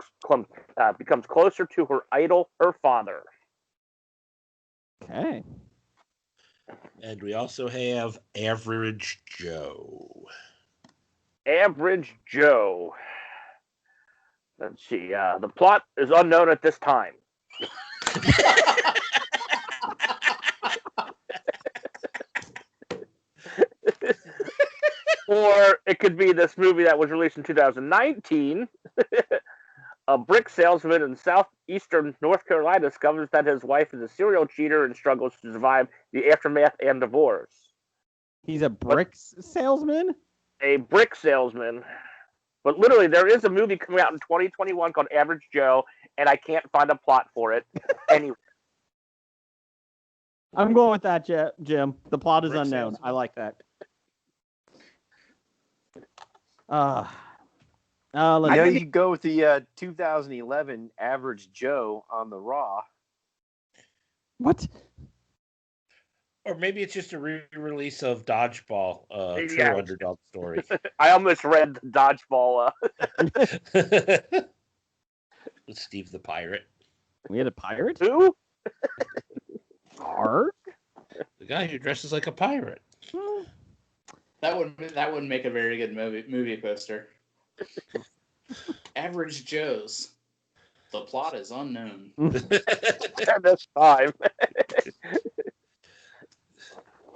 becomes closer to her idol, her father. Okay. And we also have Average Joe. Average Joe. Let's see. The plot is unknown at this time. Or it could be this movie that was released in 2019. A brick salesman in southeastern North Carolina discovers that his wife is a serial cheater and struggles to survive the aftermath and divorce. He's a brick salesman? A brick salesman. But literally, there is a movie coming out in 2021 called Average Joe, and I can't find a plot for it anyway. I'm going with that, Jim. The plot is Brick unknown. salesman. I like that. You could go with the 2011 Average Joe on the Raw. What? Or maybe it's just a re-release of Dodgeball, True Yeah. Underdog Story. I almost read the Dodgeball. With Steve the Pirate. We had a pirate? Who? Arg? The guy who dresses like a pirate. That wouldn't make a very good movie poster. Average Joe's. The plot is unknown. That's 5.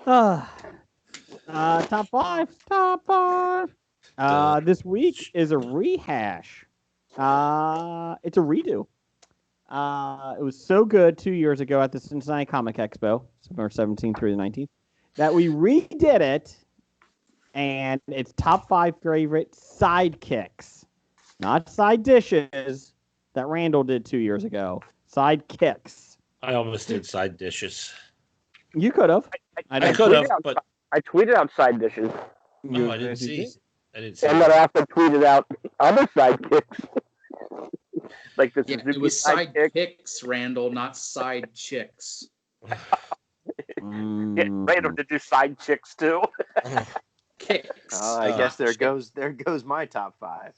Top 5. Top 5. This week is a rehash. It's a redo. It was so good 2 years ago at the Cincinnati Comic Expo, September 17th through the 19th, that we redid it, and it's top 5 favorite sidekicks, not side dishes that Randall did 2 years ago. Sidekicks. I almost did side dishes. You could have. I could have, but I tweeted out side dishes. no, I didn't see. I didn't see. And then I also tweeted out other sidekicks. Like the Yeah, Suzuki it was sidekick. sidekicks, Randall, not side chicks. Yeah, Random to do side chicks too. Kicks. I guess there goes my top 5.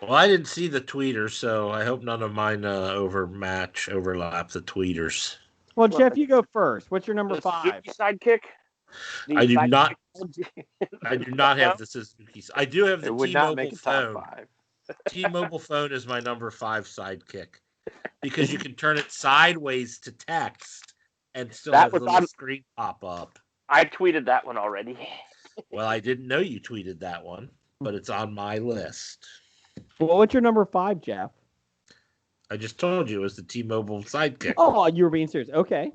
Well, I didn't see the tweeters, so I hope none of mine overlap the tweeters. Well, Jeff, you go first. What's your number The 5? Suzuki sidekick. The I do sidekick- not. I do not have the Suzuki's. I do have the It would not T-Mobile make a top phone. 5. T-Mobile phone is my number 5 sidekick because you can turn it sideways to text and still That have the was little on- screen pop up. I tweeted that one already. Well, I didn't know you tweeted that one, but it's on my list. Well, what's your number 5, Jeff? I just told you it was the T-Mobile sidekick. Oh, you were being serious. Okay.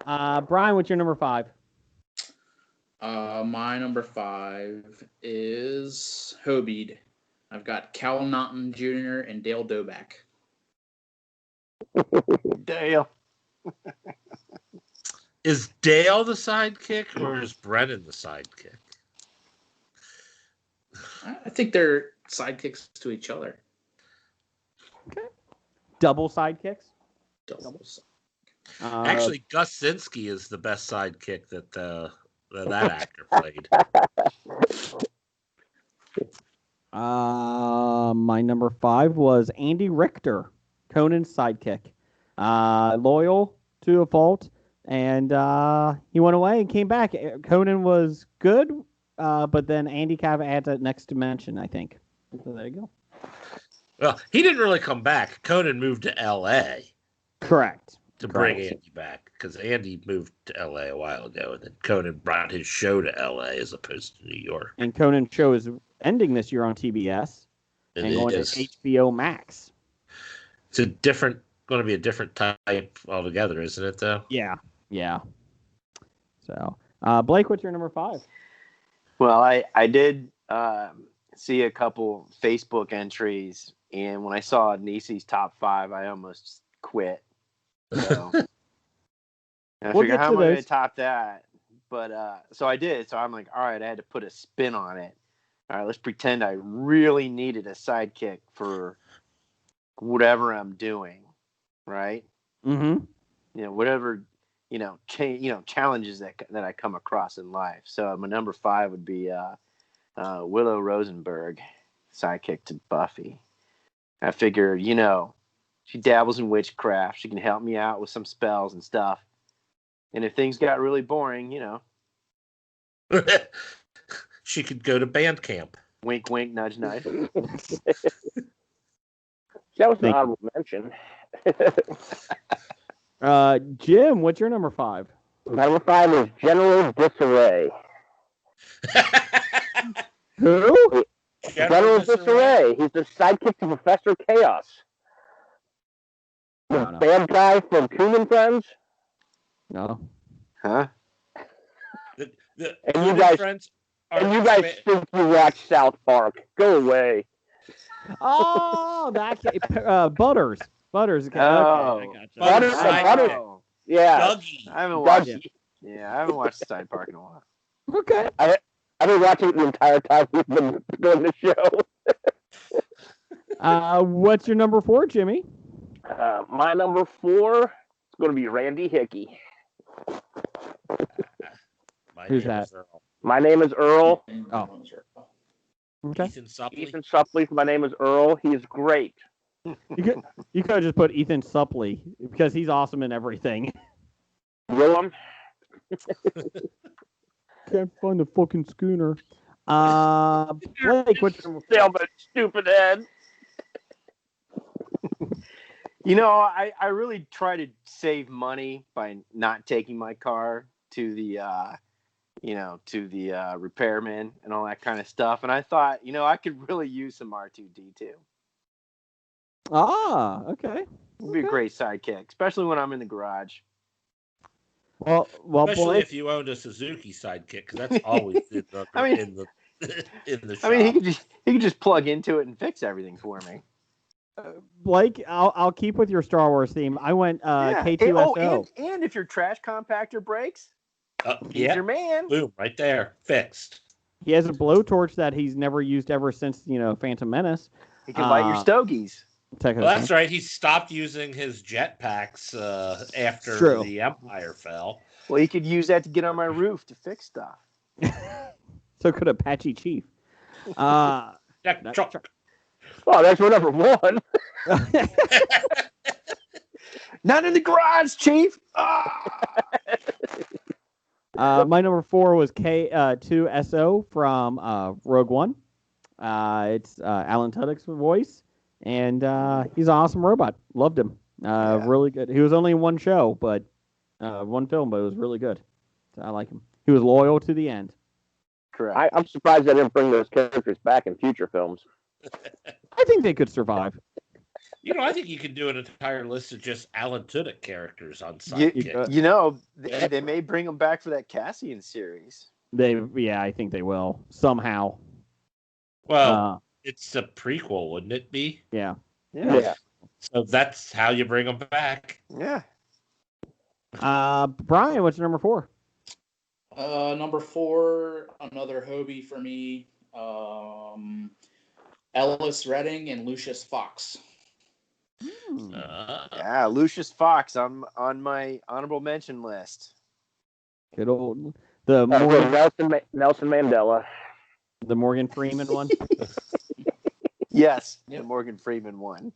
Brian, what's your number 5? My number 5 is Hobie. I've got Cal Naughton Jr. and Dale Doback. Dale. Is Dale the sidekick or is Brennan the sidekick? I think they're sidekicks to each other. Double sidekicks? Doubles. Actually, Gus Sinski is the best sidekick that actor played. My number 5 was Andy Richter, Conan's sidekick. Loyal to a fault, and he went away and came back. Conan was good, but then Andy kind of adds that next dimension, I think. So there you go. Well, he didn't really come back. Conan moved to L.A. Correct. to bring Andy back because Andy moved to LA a while ago, and then Conan brought his show to LA as opposed to New York. And Conan's show is ending this year on TBS and going to HBO Max. It's going to be a different type altogether, isn't it? Though. Yeah. So, Blake, what's your number 5? Well, I did see a couple Facebook entries, and when I saw Nisi's top 5, I almost quit. So I We'll figure get how to am I going those. to top that? But so I did. So I'm like, all right, I had to put a spin on it. All right, let's pretend I really needed a sidekick for whatever I'm doing, right? Mm-hmm. Whatever challenges that I come across in life. So my number 5 would be Willow Rosenberg, sidekick to Buffy. I figure, she dabbles in witchcraft. She can help me out with some spells and stuff. And if things got really boring, She could go to band camp. wink, wink, nudge, nudge. That was an honorable mention. Jim, what's your number 5? Number 5 is General Disarray. Who? General Disarray. He's the sidekick to Professor Chaos. The No. bad guy from Coon and Friends. No. Huh? The And you guys- friends And you guys think you watch South Park. Go away. Oh, that Butters. Butters. Okay, Oh. I gotcha. Butters. Butters. Oh, Yeah. Dougie. I haven't watched. Dougie. Yeah, I haven't watched Side Park in a while. Okay. I've been watching it the entire time we've been doing the show. What's your number 4, Jimmy? My number 4 going to be Randy Hickey. My Who's name that? is Earl. My name is Earl. Oh. Okay. Ethan Suplee. Ethan Suplee. My name is Earl. He's great. You could have just put Ethan Suplee because he's awesome in everything. Willem. Can't find the fucking schooner. Blake, what's Sailboat, stupid head. You know, I really try to save money by not taking my car to the repairman and all that kind of stuff. And I thought, I could really use some R2D2. okay. It'd be a great sidekick, especially when I'm in the garage. Well, Especially Blake, if you owned a Suzuki Sidekick, because that's always in the I mean- in the shop. I mean, he could just plug into it and fix everything for me. Blake, I'll keep with your Star Wars theme. I went Yeah. K2SO. And if your trash compactor breaks, he's yeah, your man. boom, right there, fixed. He has a blowtorch that he's never used ever since Phantom Menace. He can light your stogies. Well, that's right. He stopped using his jetpacks after True. the Empire fell. Well, he could use that to get on my roof to fix stuff. So could Apache Chief. Jack Chuck. Oh, that's my number one. Not in the garage, Chief. My number 4 was K2SO from Rogue One. It's Alan Tudyk's voice, and he's an awesome robot. Loved him. Really good. He was only in one show, but one film, but it was really good. So I like him. He was loyal to the end. Correct. I'm surprised they didn't bring those characters back in future films. I think they could survive. I think you could do an entire list of just Alan Tudyk characters on You, Sidekick. they may bring him back for that Cassian series. I think they will somehow. Well, it's a prequel, wouldn't it be? Yeah. Yeah. So that's how you bring them back. Yeah. Brian, what's your number 4? Number 4, another Hobie for me. Ellis Redding and Lucius Fox. Yeah, Lucius Fox on my honorable mention list. Good old the Nelson Mandela. Morgan Freeman one. Yes, Yep. the Morgan Freeman one.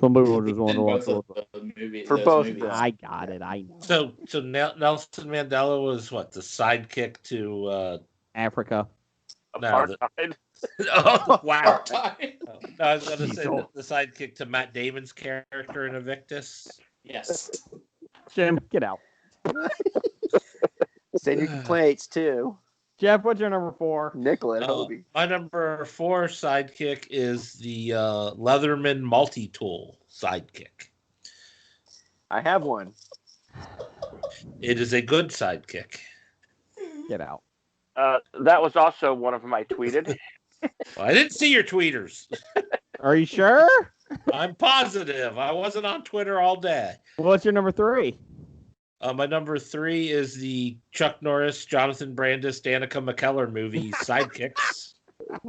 Somebody will just want In to watch both it. of the movies. For those both of movies. them. I got it. I know. So Nelson Mandela was what, the sidekick to Africa. Apartheid. oh wow. Part-time. No, I was gonna say Diesel. the sidekick to Matt Damon's character in Evictus. Yes. Jim, get out. Send your complaints too. Jeff, what's your number 4? Nicolette Hobie. My number 4 sidekick is the Leatherman multi-tool sidekick. I have one. It is a good sidekick. Get out. That was also one of them I tweeted. Well, I didn't see your tweeters. Are you sure? I'm positive. I wasn't on Twitter all day. What's your number 3? My number 3 is the Chuck Norris, Jonathan Brandis, Danica McKellar movie Sidekicks.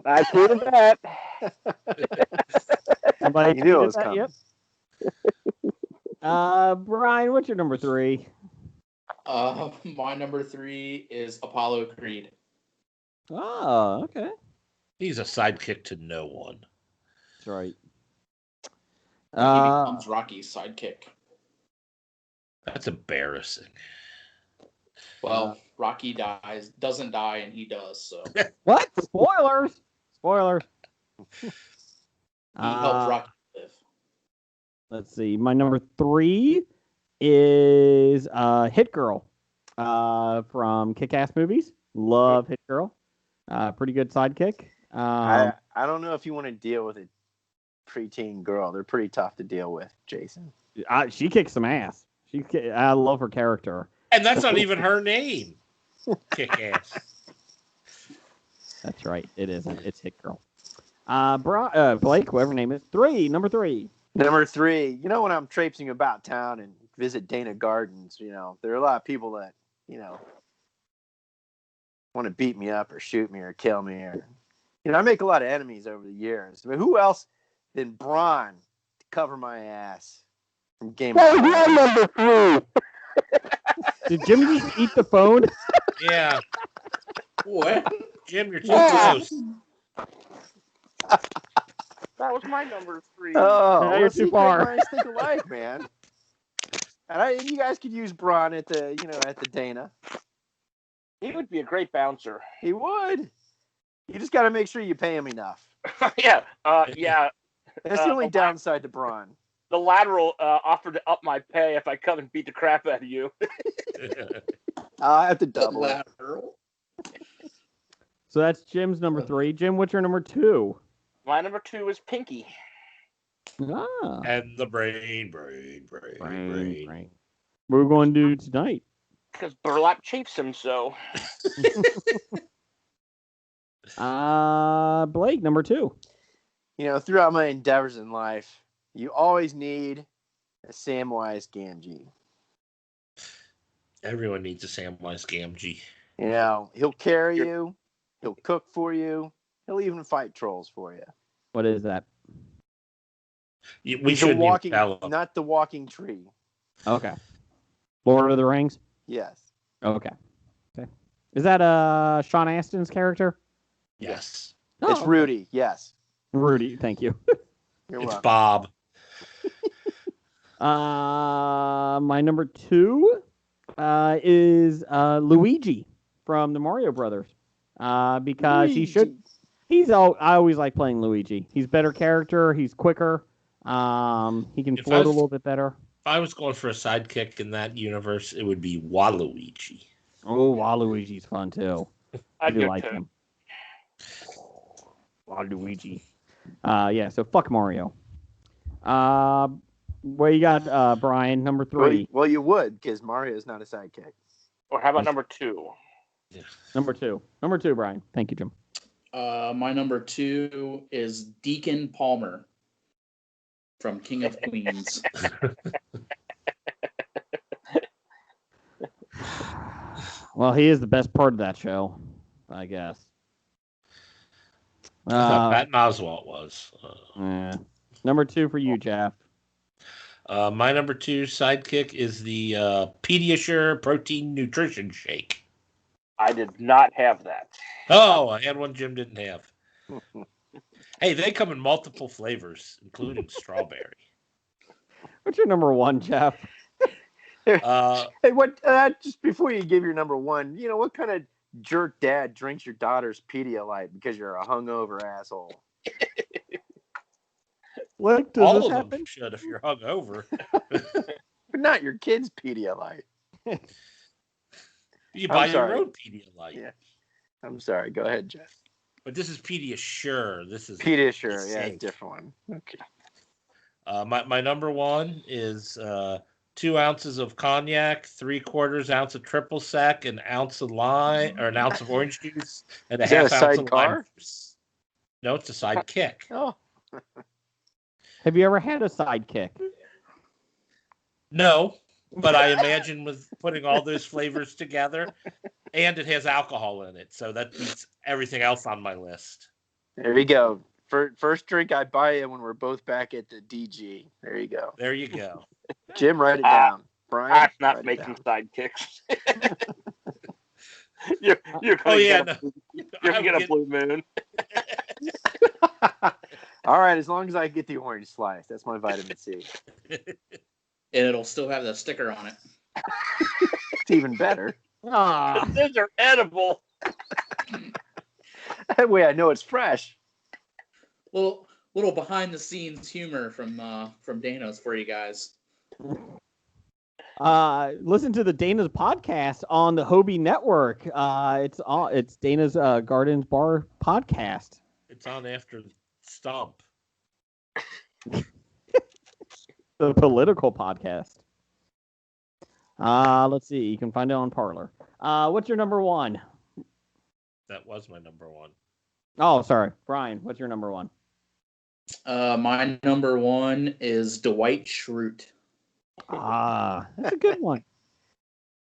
I tweeted that. Somebody You knew it tweeted was that coming. yet? Brian, what's your number 3? My number 3 is Apollo Creed. Oh, okay. He's a sidekick to no one. That's right. He becomes Rocky's sidekick. That's embarrassing. Well, Rocky doesn't die, and he does. So What? Spoilers. Spoilers. he helps Rocky live. Let's see. My number 3 is Hit Girl from Kick-Ass movies. Love Hit Girl. Pretty good sidekick. I don't know if you want to deal with a preteen girl. They're pretty tough to deal with, Jason. She kicks some ass. I love her character. And that's not even her name. Kick ass. That's right. It isn't. It's Hit Girl. Blake, whatever her name is. Number 3. Number 3, when I'm traipsing about town and visit Dana Gardens, there are a lot of people that, want to beat me up or shoot me or kill me. Or, I make a lot of enemies over the years. But who else than Braun to cover my ass? from Game of Thrones. Number 3. Did Jim just eat the phone? Yeah, What? Jim, you're too close. That was my number 3. Oh, No, well, you're see, too far. great minds think alike, man. And you guys could use Braun at the Dana. He would be a great bouncer. He would. You just got to make sure you pay him enough. Yeah. Yeah. That's the only downside to Braun. The lateral offered to up my pay if I come and beat the crap out of you. I have to double it. Lateral. So that's Jim's number 3. Jim, what's your number 2? My number 2 is Pinky. Ah. And the brain. Right. What are we going to do tonight? Because Burlap chafes him so. Blake, number 2. Throughout my endeavors in life, you always need a Samwise Gamgee. Everyone needs a Samwise Gamgee. He'll carry you. He'll cook for you. He'll even fight trolls for you. What is that? We should not the walking tree. Okay. Lord of the Rings? Yes. Okay. Is that Sean Astin's character? Yes. It's Rudy. Yes. Rudy, thank you. You're It's welcome. Bob. My number 2 is Luigi from the Mario Brothers. Because I always like playing Luigi. He's better character. He's quicker. He can float a little bit better. If I was going for a sidekick in that universe, it would be Waluigi. Oh, Waluigi's fun too. I do like too. him. Waluigi. So fuck Mario. What you got, Brian? Number 3. Well, you would, because Mario is not a sidekick. Or how about number 2? Yeah. Number 2, Brian. Thank you, Jim. My number 2 is Deacon Palmer from King of Queens. Well, he is the best part of that show, I guess. I thought Patton Oswalt was. Number 2 for you, Jeff. My number 2 sidekick is the Pediasure Protein Nutrition Shake. I did not have that. Oh, I had one Jim didn't have. Hey, they come in multiple flavors, including strawberry. What's your number 1, Jeff? Hey, what? Just before you give your number 1, what kind of jerk dad drinks your daughter's Pedialyte because you're a hungover asshole? What does All this of happen? them should if you're hungover. But not your kid's Pedialyte. You buy your own Pedialyte. Yeah. I'm sorry. Go ahead, Jeff. But this is Pediasure. This is Pediasure. Yeah, a different one. Okay. My number 1 is 2 ounces of cognac, 3/4 ounce of triple sec, an ounce of lime, or an ounce of orange juice, and a half ounce of lime juice. No, it's a sidekick. Oh. Have you ever had a sidekick? No, but I imagine with putting all those flavors together, and it has alcohol in it, so that beats everything else on my list. There you go. First drink I buy you when we're both back at the DG. There you go. There you go. Jim, write it down. Brian, I'm not making sidekicks. you're gonna get a blue moon. All right, as long as I get the orange slice, that's my vitamin C. And it'll still have the sticker on it. It's even better. Those are edible. That way I know it's fresh. Little behind the scenes humor from Dano's for you guys. Listen to the Dana's podcast on the Hobie Network. It's Dana's Gardens Bar podcast. It's on after Stump. The political podcast. Let's see. You can find it on Parler. What's your number 1? That was my number 1. Oh, sorry. Brian, what's your number 1? My number 1 is Dwight Schrute. That's a good one.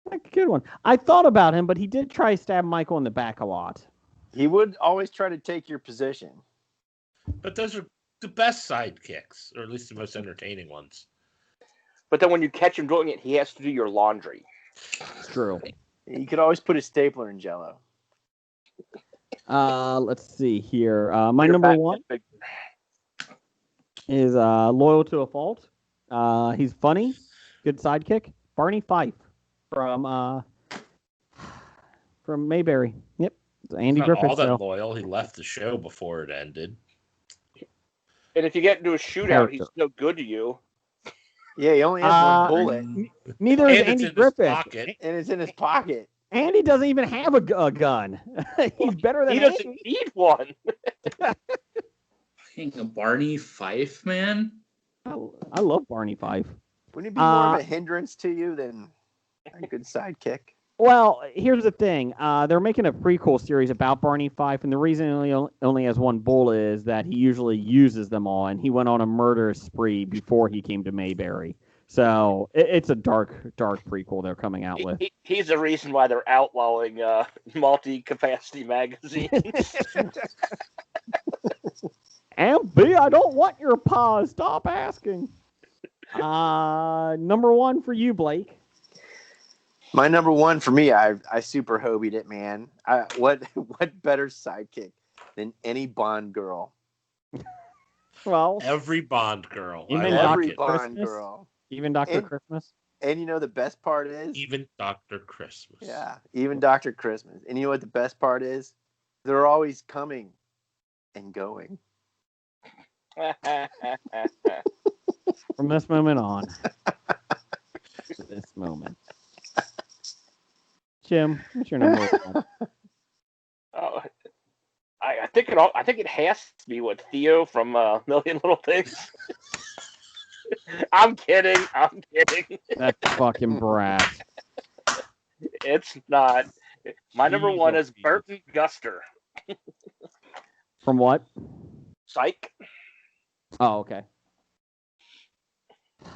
That's a good one. I thought about him, but he did try to stab Michael in the back a lot. He would always try to take your position. But those are the best sidekicks, or at least the most entertaining ones. But then when you catch him doing it, he has to do your laundry. It's true. You could always put a stapler in Jello. Let's see here. My number one is loyal to a fault. He's funny, good sidekick. Barney Fife from Mayberry. Yep, it's Andy Not Griffith. all that show. loyal. He left the show before it ended. And if you get into a shootout, he's no good to you. Yeah, he only has one bullet, Neither is Andy Griffith. and it's in his pocket. Andy doesn't even have a gun. He's better than He doesn't Andy. need one. Barney Fife, man. I love Barney Fife. Wouldn't it be more of a hindrance to you than a good sidekick? Well, here's the thing. They're making a prequel series about Barney Fife, and the reason he only has one bullet is that he usually uses them all, and he went on a murder spree before he came to Mayberry. So it's a dark prequel they're coming out with. He's the reason why they're outlawing multi-capacity magazines. And B, I don't want your paws. Stop asking. Number one for you, Blake. My number one for me, I super hobied it, man. What better sidekick than any Bond girl? Well, Every Bond girl. Even Every Dr. Bond Christmas? girl. Even Dr. And- Christmas. And you know the best part is? Even Dr. Christmas. Yeah, even Dr. Christmas. And you know what the best part is? They're always coming and going. From this moment on. This moment. Jim, what's your number one? Oh, I think it has to be what Theo from Million Little Things. I'm kidding. That fucking brat. It's not. My number Jeez, one oh, is jeez. Burton Guster. From what? Psych. Oh, okay. I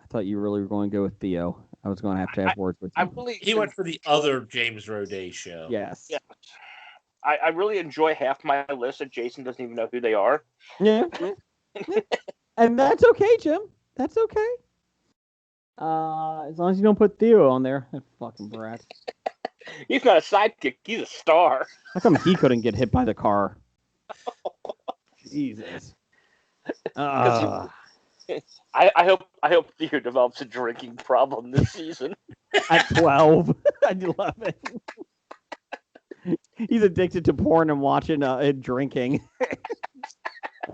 thought you really were going to go with Theo. I was going to have words with you. He went for the other James Roday show. Yes. Yeah. I really enjoy half my list that Jason doesn't even know who they are. Yeah. And that's okay, Jim. That's okay. As long as you don't put Theo on there. That fucking brat. He's not a sidekick. He's a star. How come he couldn't get hit by the car? Jesus. I hope Theo develops a drinking problem this season. At 12. At 11. He's addicted to porn and watching and drinking.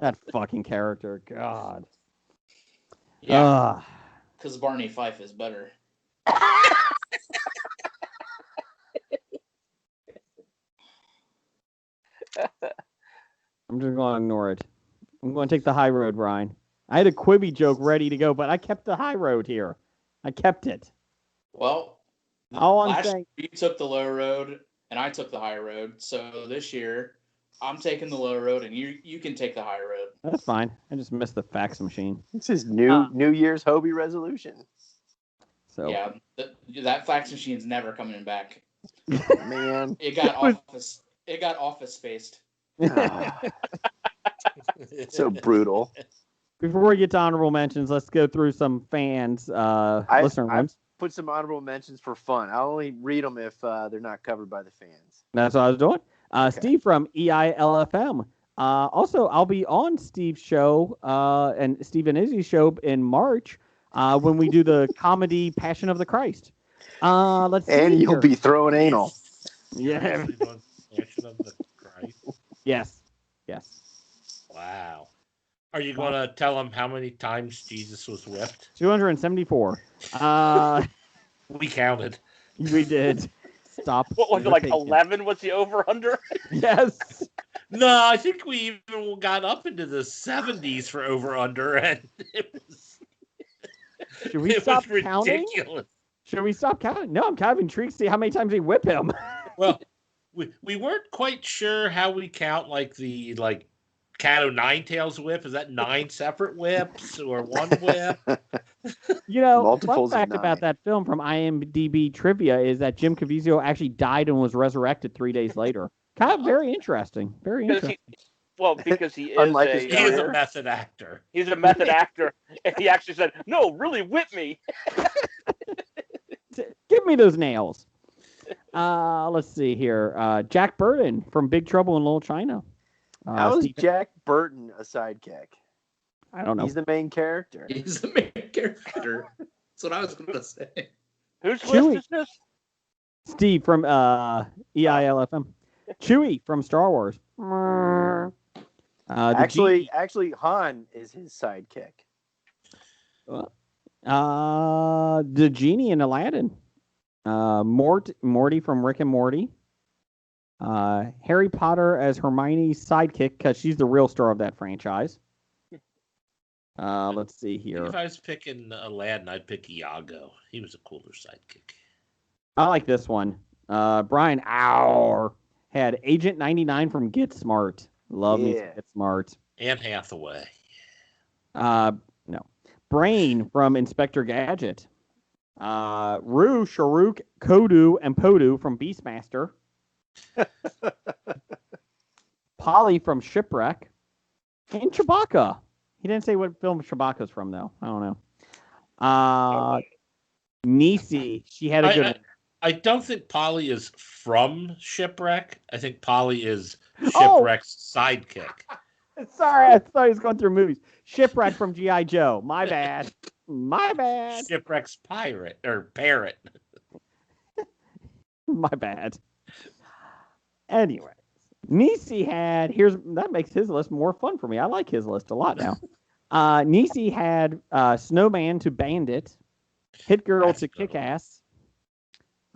That fucking character. God. Yeah, because Barney Fife is better. I'm just going to ignore it. I'm going to take the high road, Ryan. I had a Quibi joke ready to go, but I kept the high road here. I kept it. Well, All I'm last saying. year you took the low road, and I took the high road. So this year, I'm taking the low road, and you can take the high road. That's fine. I just missed the fax machine. It's his New Year's Hobie resolution. So Yeah, that fax machine's never coming back. Man. It got office. It got office spaced. So brutal. Before we get to honorable mentions, let's go through some fans, listener I ones. put some honorable mentions for fun. I'll only read them if they're not covered by the fans. That's what I was doing. Okay. Steve from EILFM. Also, I'll be on Steve's show and Steve and Izzy's show in March when we do the comedy Passion of the Christ. Let's see And you'll here. be throwing anal. Yeah. Passion of the Christ. Yes. Wow. Are you going to tell him how many times Jesus was whipped? 274. We counted. We did. Stop. What was it, like Overtaking. 11 was the over-under? Yes. No, I think we even got up into the 70s for over-under, and it was, Should we it stop was counting? ridiculous. Should we stop counting? No, I'm kind of intrigued to see how many times they whip him. Well, we weren't quite sure how we count, like, the, Cat O' Nine Tails whip. Is that 9 separate whips or one whip? You know, Multiples fun of fact about 9. that film from IMDb trivia is that Jim Caviezel actually died and was resurrected 3 days later. Kind of very interesting. Very Because interesting. Well, because he is Unlike his He is a career. method actor. he's a method actor, and he actually said, "No, really whip me." Give me those nails. Let's see here. Jack Burton from Big Trouble in Little China. How is Steve- Jack Burton a sidekick? I don't know. He's the main character. He's the main character. That's what I was going to say. Whose Chewie. list is this? Steve from EILFM. Chewie from Star Wars. The Actually, Han is his sidekick. the genie in Aladdin. Morty from Rick and Morty. Harry Potter as Hermione's sidekick because she's the real star of that franchise. Let's see here. If I was picking Aladdin, I'd pick Iago. He was a cooler sidekick. I like this one. Brian Auer had Agent 99 from Get Smart. Love me some Get Smart. Anne Hathaway. No. Brain from Inspector Gadget. Rue, Sharuk, Kodu, and Podu from Beastmaster. Polly from Shipwreck. And Chewbacca. He didn't say what film Chewbacca's from, though. I don't know. Nisi. She had a good one. I don't think Polly is from Shipwreck. I think Polly is Shipwreck's sidekick. Sorry, I thought he was going through movies. Shipwreck from G.I. Joe. My bad. My bad. Shipwreck's pirate or parrot. My bad. Anyway, Nisi had that makes his list more fun for me. I like his list a lot now. Nisi had Snowman to Bandit, Hit Girl to Kick Ass,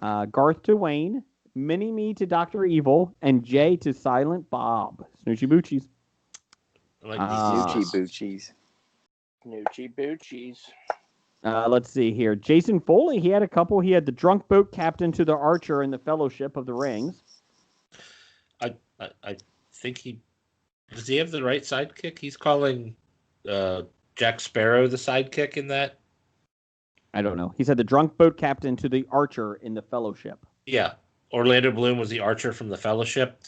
Garth to Wayne, Mini Me to Dr. Evil, and Jay to Silent Bob. Snoochie Boochies. Like Snoochie Boochies. Snoochie Boochies. Let's see here. Jason Foley, he had a couple. He had the drunk boat captain to the Archer in the Fellowship of the Rings. I think does he have the right sidekick? He's calling Jack Sparrow the sidekick in that. I don't know. He said the drunk boat captain to the Archer in the Fellowship. Yeah, Orlando Bloom was the Archer from the Fellowship.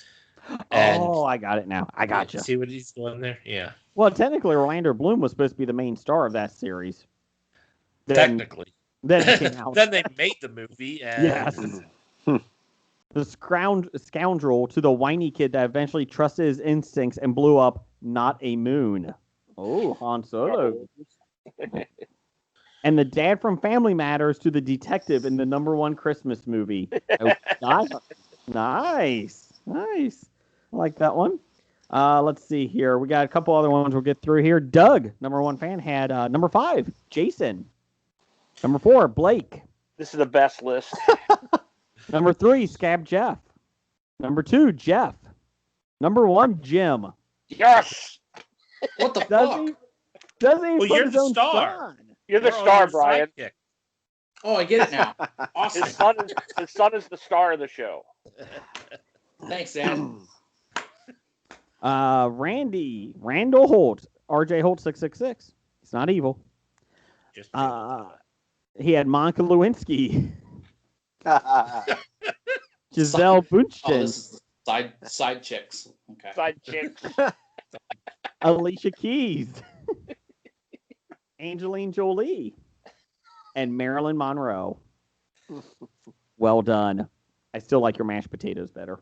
And I got it now. I got you. See what he's doing there? Yeah. Well, technically, Orlando Bloom was supposed to be the main star of that series. Technically. Then it came out. Then they made the movie. And Yes. The scoundrel to the whiny kid that eventually trusted his instincts and blew up not a moon. Oh, Han Solo. And the dad from Family Matters to the detective in the #1 Christmas movie. Oh, nice. I like that one. Let's see here. We got a couple other ones we'll get through here. Doug, #1 fan, had #5, Jason. #4, Blake. This is the best list. #3, Scab Jeff. #2, Jeff. #1, Jim. Yes. What the Does fuck? he? Doesn't he Well, put you're his the own star. son? You're the We're all star, your Brian. sidekick. Oh, I get it now. Awesome. His son is the star of the show. Thanks, Dad. Randall Holt. RJ Holt 666. He's not evil. Just He had Monica Lewinsky. Giselle Oh, Bundchen. this is side chicks. Okay. Side chicks. Alicia Keys. Angeline Jolie. And Marilyn Monroe. Well done. I still like your mashed potatoes better.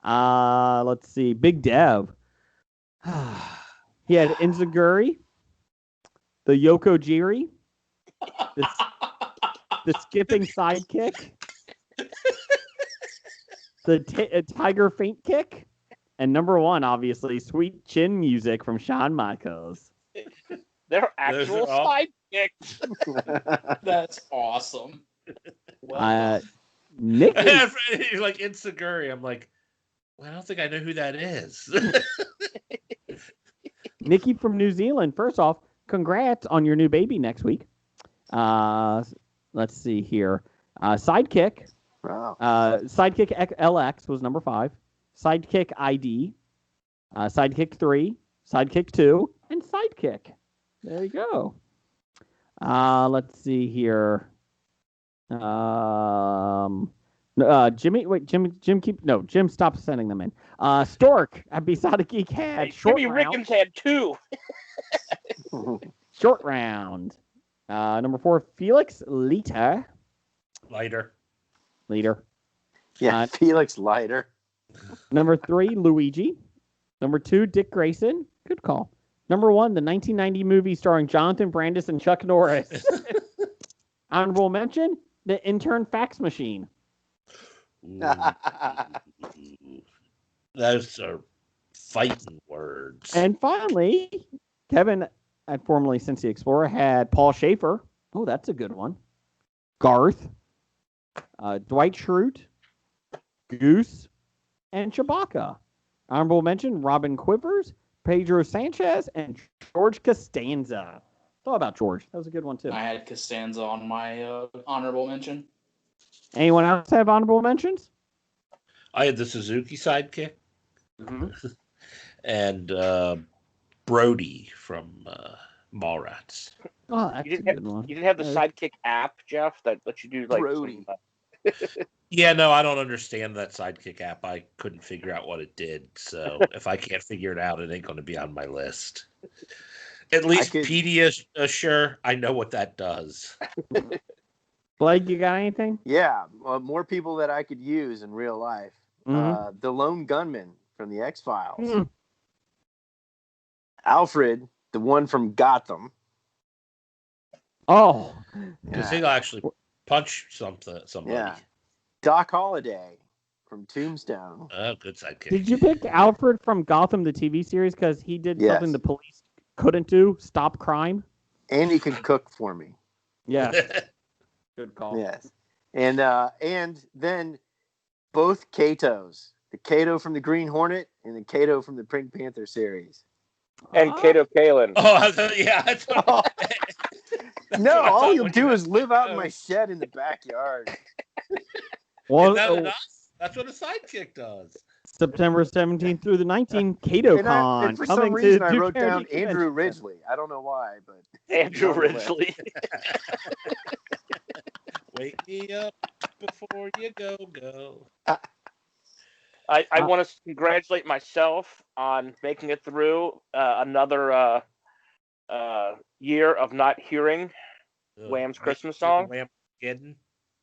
Let's see. Big Dev. He had Inzaguri, the Yoko Jiri, the skipping sidekick, the tiger faint kick, and #1, obviously, Sweet Chin Music from Shawn Michaels. They're Those actual are all- sidekicks. That's awesome. Nick. You're like Insaguri. I'm like, well, I don't think I know who that is. Nikki from New Zealand. First off, congrats on your new baby next week. Let's see here. Sidekick. Wow. Sidekick LX was #5. Sidekick ID. Sidekick 3. Sidekick 2. And Sidekick. There you go. Let's see here. Jim stopped sending them in. Stork at Beside Geek had short Jimmy round. Rickens had 2. Short round. Number 4, Felix Leiter. Leader. Yeah, Felix Leiter. Number 3, Luigi. Number 2, Dick Grayson. Good call. Number 1, the 1990 movie starring Jonathan Brandis and Chuck Norris. Honorable mention, the intern fax machine. Those are fighting words. And finally, Kevin, at formerly Cincy Explorer, had Paul Schaefer. Oh, that's a good one. Garth. Dwight Schrute. Goose. And Chewbacca. Honorable mention, Robin Quivers, Pedro Sanchez, and George Costanza. Thought about George. That was a good one, too. I had Costanza on my honorable mention. Anyone else have honorable mentions? I had the Suzuki sidekick. Mm-hmm. And Brody from Mallrats. Oh, that's a good one. You didn't have the Sidekick app, Jeff, that lets you do like Brody. Yeah, no, I don't understand that sidekick app. I couldn't figure out what it did. So if I can't figure it out, it ain't going to be on my list. At least Pediasure, I know what that does. Blake, you got anything? Yeah, more people that I could use in real life. Mhm. The lone gunman from the X-Files. Mhm. Alfred, the one from Gotham. Oh. Because he'll actually punch somebody. Yeah. Doc Holliday from Tombstone. Oh, good sidekick. Did you pick Alfred from Gotham, the TV series, because he did something the police couldn't do? Stop crime? And he can cook for me. Yeah. Good call. Yes. And then both Katos. The Kato from the Green Hornet and the Kato from the Pink Panther series. And Kato Kalin. Oh, yeah. That's what No, all you'll do is live out in my shed in the backyard. Well, that's what a sidekick does. September 17th through the 19th, KatoCon. And for some reason, I wrote down Andrew Ridgely. I don't know why, but Andrew Ridgely. Wake me up before you go. I want to congratulate myself on making it through another year of not hearing Wham's Christmas song. Whamageddon.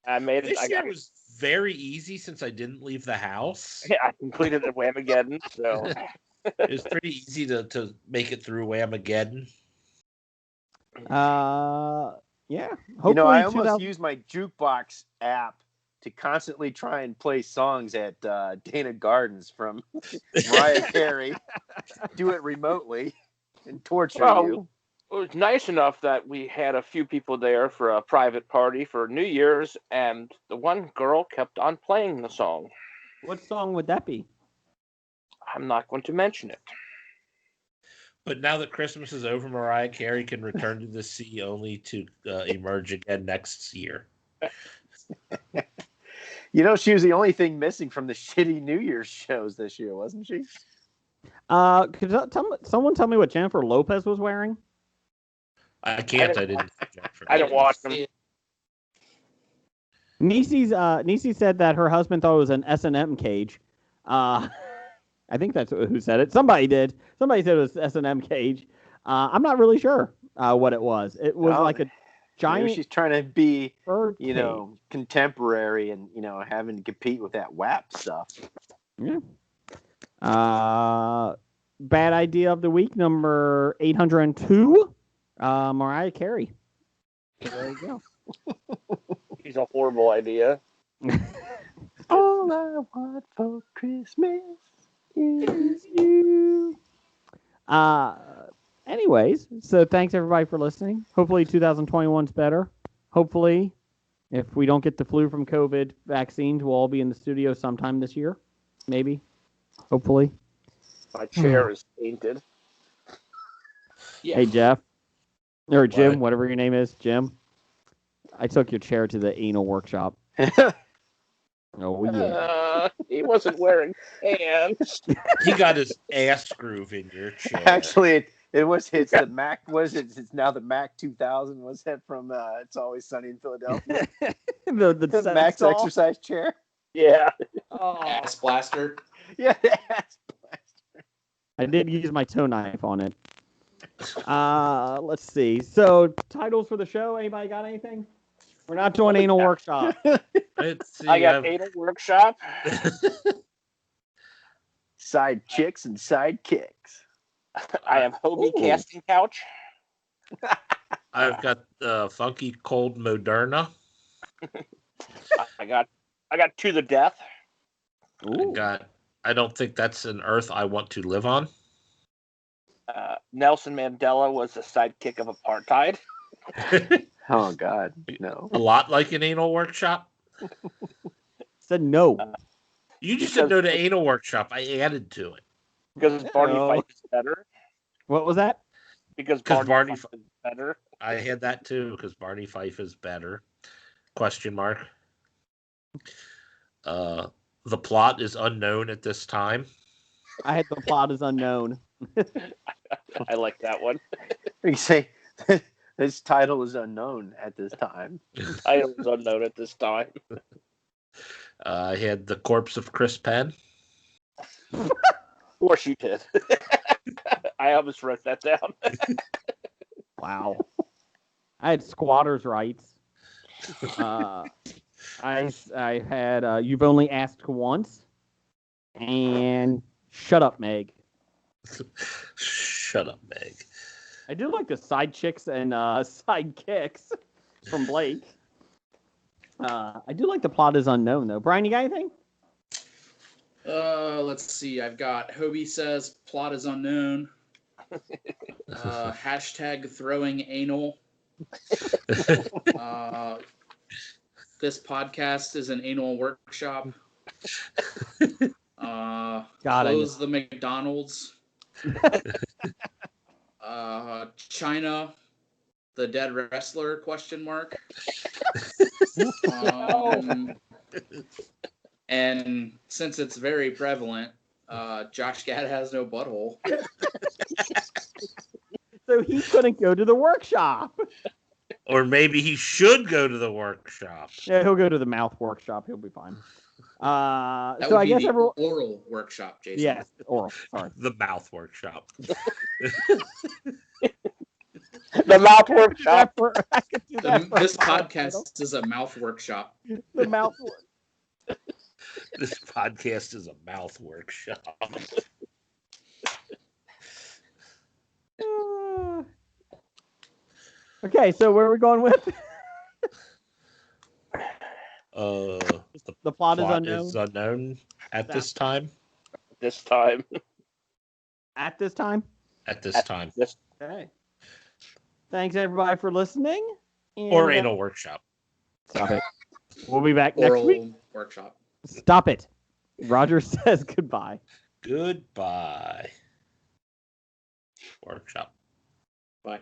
I made it. This year was very easy since I didn't leave the house. Yeah, I completed the Whamageddon, so it was pretty easy to make it through Whamageddon. Yeah. Hopefully I almost used my jukebox app to constantly try and play songs at Dana Gardens from Mariah Carey. Do it remotely and torture you. It was nice enough that we had a few people there for a private party for New Year's, and the one girl kept on playing the song. What song would that be? I'm not going to mention it. But now that Christmas is over, Mariah Carey can return to the sea only to emerge again next year. You know, she was the only thing missing from the shitty New Year's shows this year, wasn't she? Could someone tell me what Jennifer Lopez was wearing? I can't. I didn't watch them. Nisi said that her husband thought it was an S&M cage. I think that's who said it. Somebody did. Somebody said it was S&M cage. I'm not really sure what it was. It was like a giant. Maybe she's trying to be, cage. contemporary and having to compete with that WAP stuff. Yeah. Bad idea of the week, number 802. Mariah Carey. There you go. He's a horrible idea. All I want for Christmas is you. Anyways, so thanks everybody for listening. Hopefully 2021's better. Hopefully, if we don't get the flu from COVID vaccines, we'll all be in the studio sometime this year. Maybe. Hopefully. My chair is painted. Yeah. Hey, Jeff. Or Jim, whatever your name is, Jim. I took your chair to the anal workshop. Oh, yeah. He wasn't wearing pants. He got his ass groove in your chair. Actually, it's the Mac. It's now the Mac 2000. Was that from It's Always Sunny in Philadelphia? the Mac's exercise chair. Yeah. Oh, Ass blaster. Yeah. I did use my toe knife on it. Let's see. So, titles for the show. Anybody got anything? We're not doing anal workshop. Let's see. I got Anal Workshop. Side chicks and side kicks. I have Hobie Casting Couch. I've got Funky Cold Moderna. I got To the Death. I don't think that's an Earth I want to live on. Nelson Mandela was the sidekick of apartheid. Oh God, no. A lot like an anal workshop. Said no. You just said no to anal workshop. I added to it. Because Barney No. Fife is better. What was that? Because 'Cause Barney Barney Fife is better. I had that too because Barney Fife is better. Question mark. The plot is unknown at this time. I had the plot is unknown. I like that one. You say this title is unknown at this time. I was unknown at this time. I had The Corpse of Chris Penn. Of course you did. I almost wrote that down. Wow. I had squatters' rights. I had You've Only Asked Once, and Shut Up, Meg. Shut up, Meg. I do like the side chicks and side kicks from Blake. I do like the plot is unknown though. Brian, you got anything? Let's see. I've got Hobie says plot is unknown. Hashtag throwing anal. This podcast is an anal workshop. Close the McDonald's. China, the dead wrestler? Question mark. And since it's very prevalent, Josh Gad has no butthole. So he couldn't go to the workshop. Or maybe he should go to the workshop. Yeah, he'll go to the mouth workshop. He'll be fine. That So would I be guess the everyone. oral workshop, Jason. Yes, oral. Sorry. The mouth workshop. The Mouth Workshop. I could do that for This a podcast. podcast is a mouth workshop. The mouth. This podcast is a mouth workshop. Okay, so where are we going with? The plot is plot unknown. is unknown at this time. This time. At this time. At this time. Okay. Thanks everybody for listening. And, Or anal workshop. Stop it. We'll be back next Oral week. workshop. Stop it. Roger says goodbye. Goodbye. Workshop. Bye.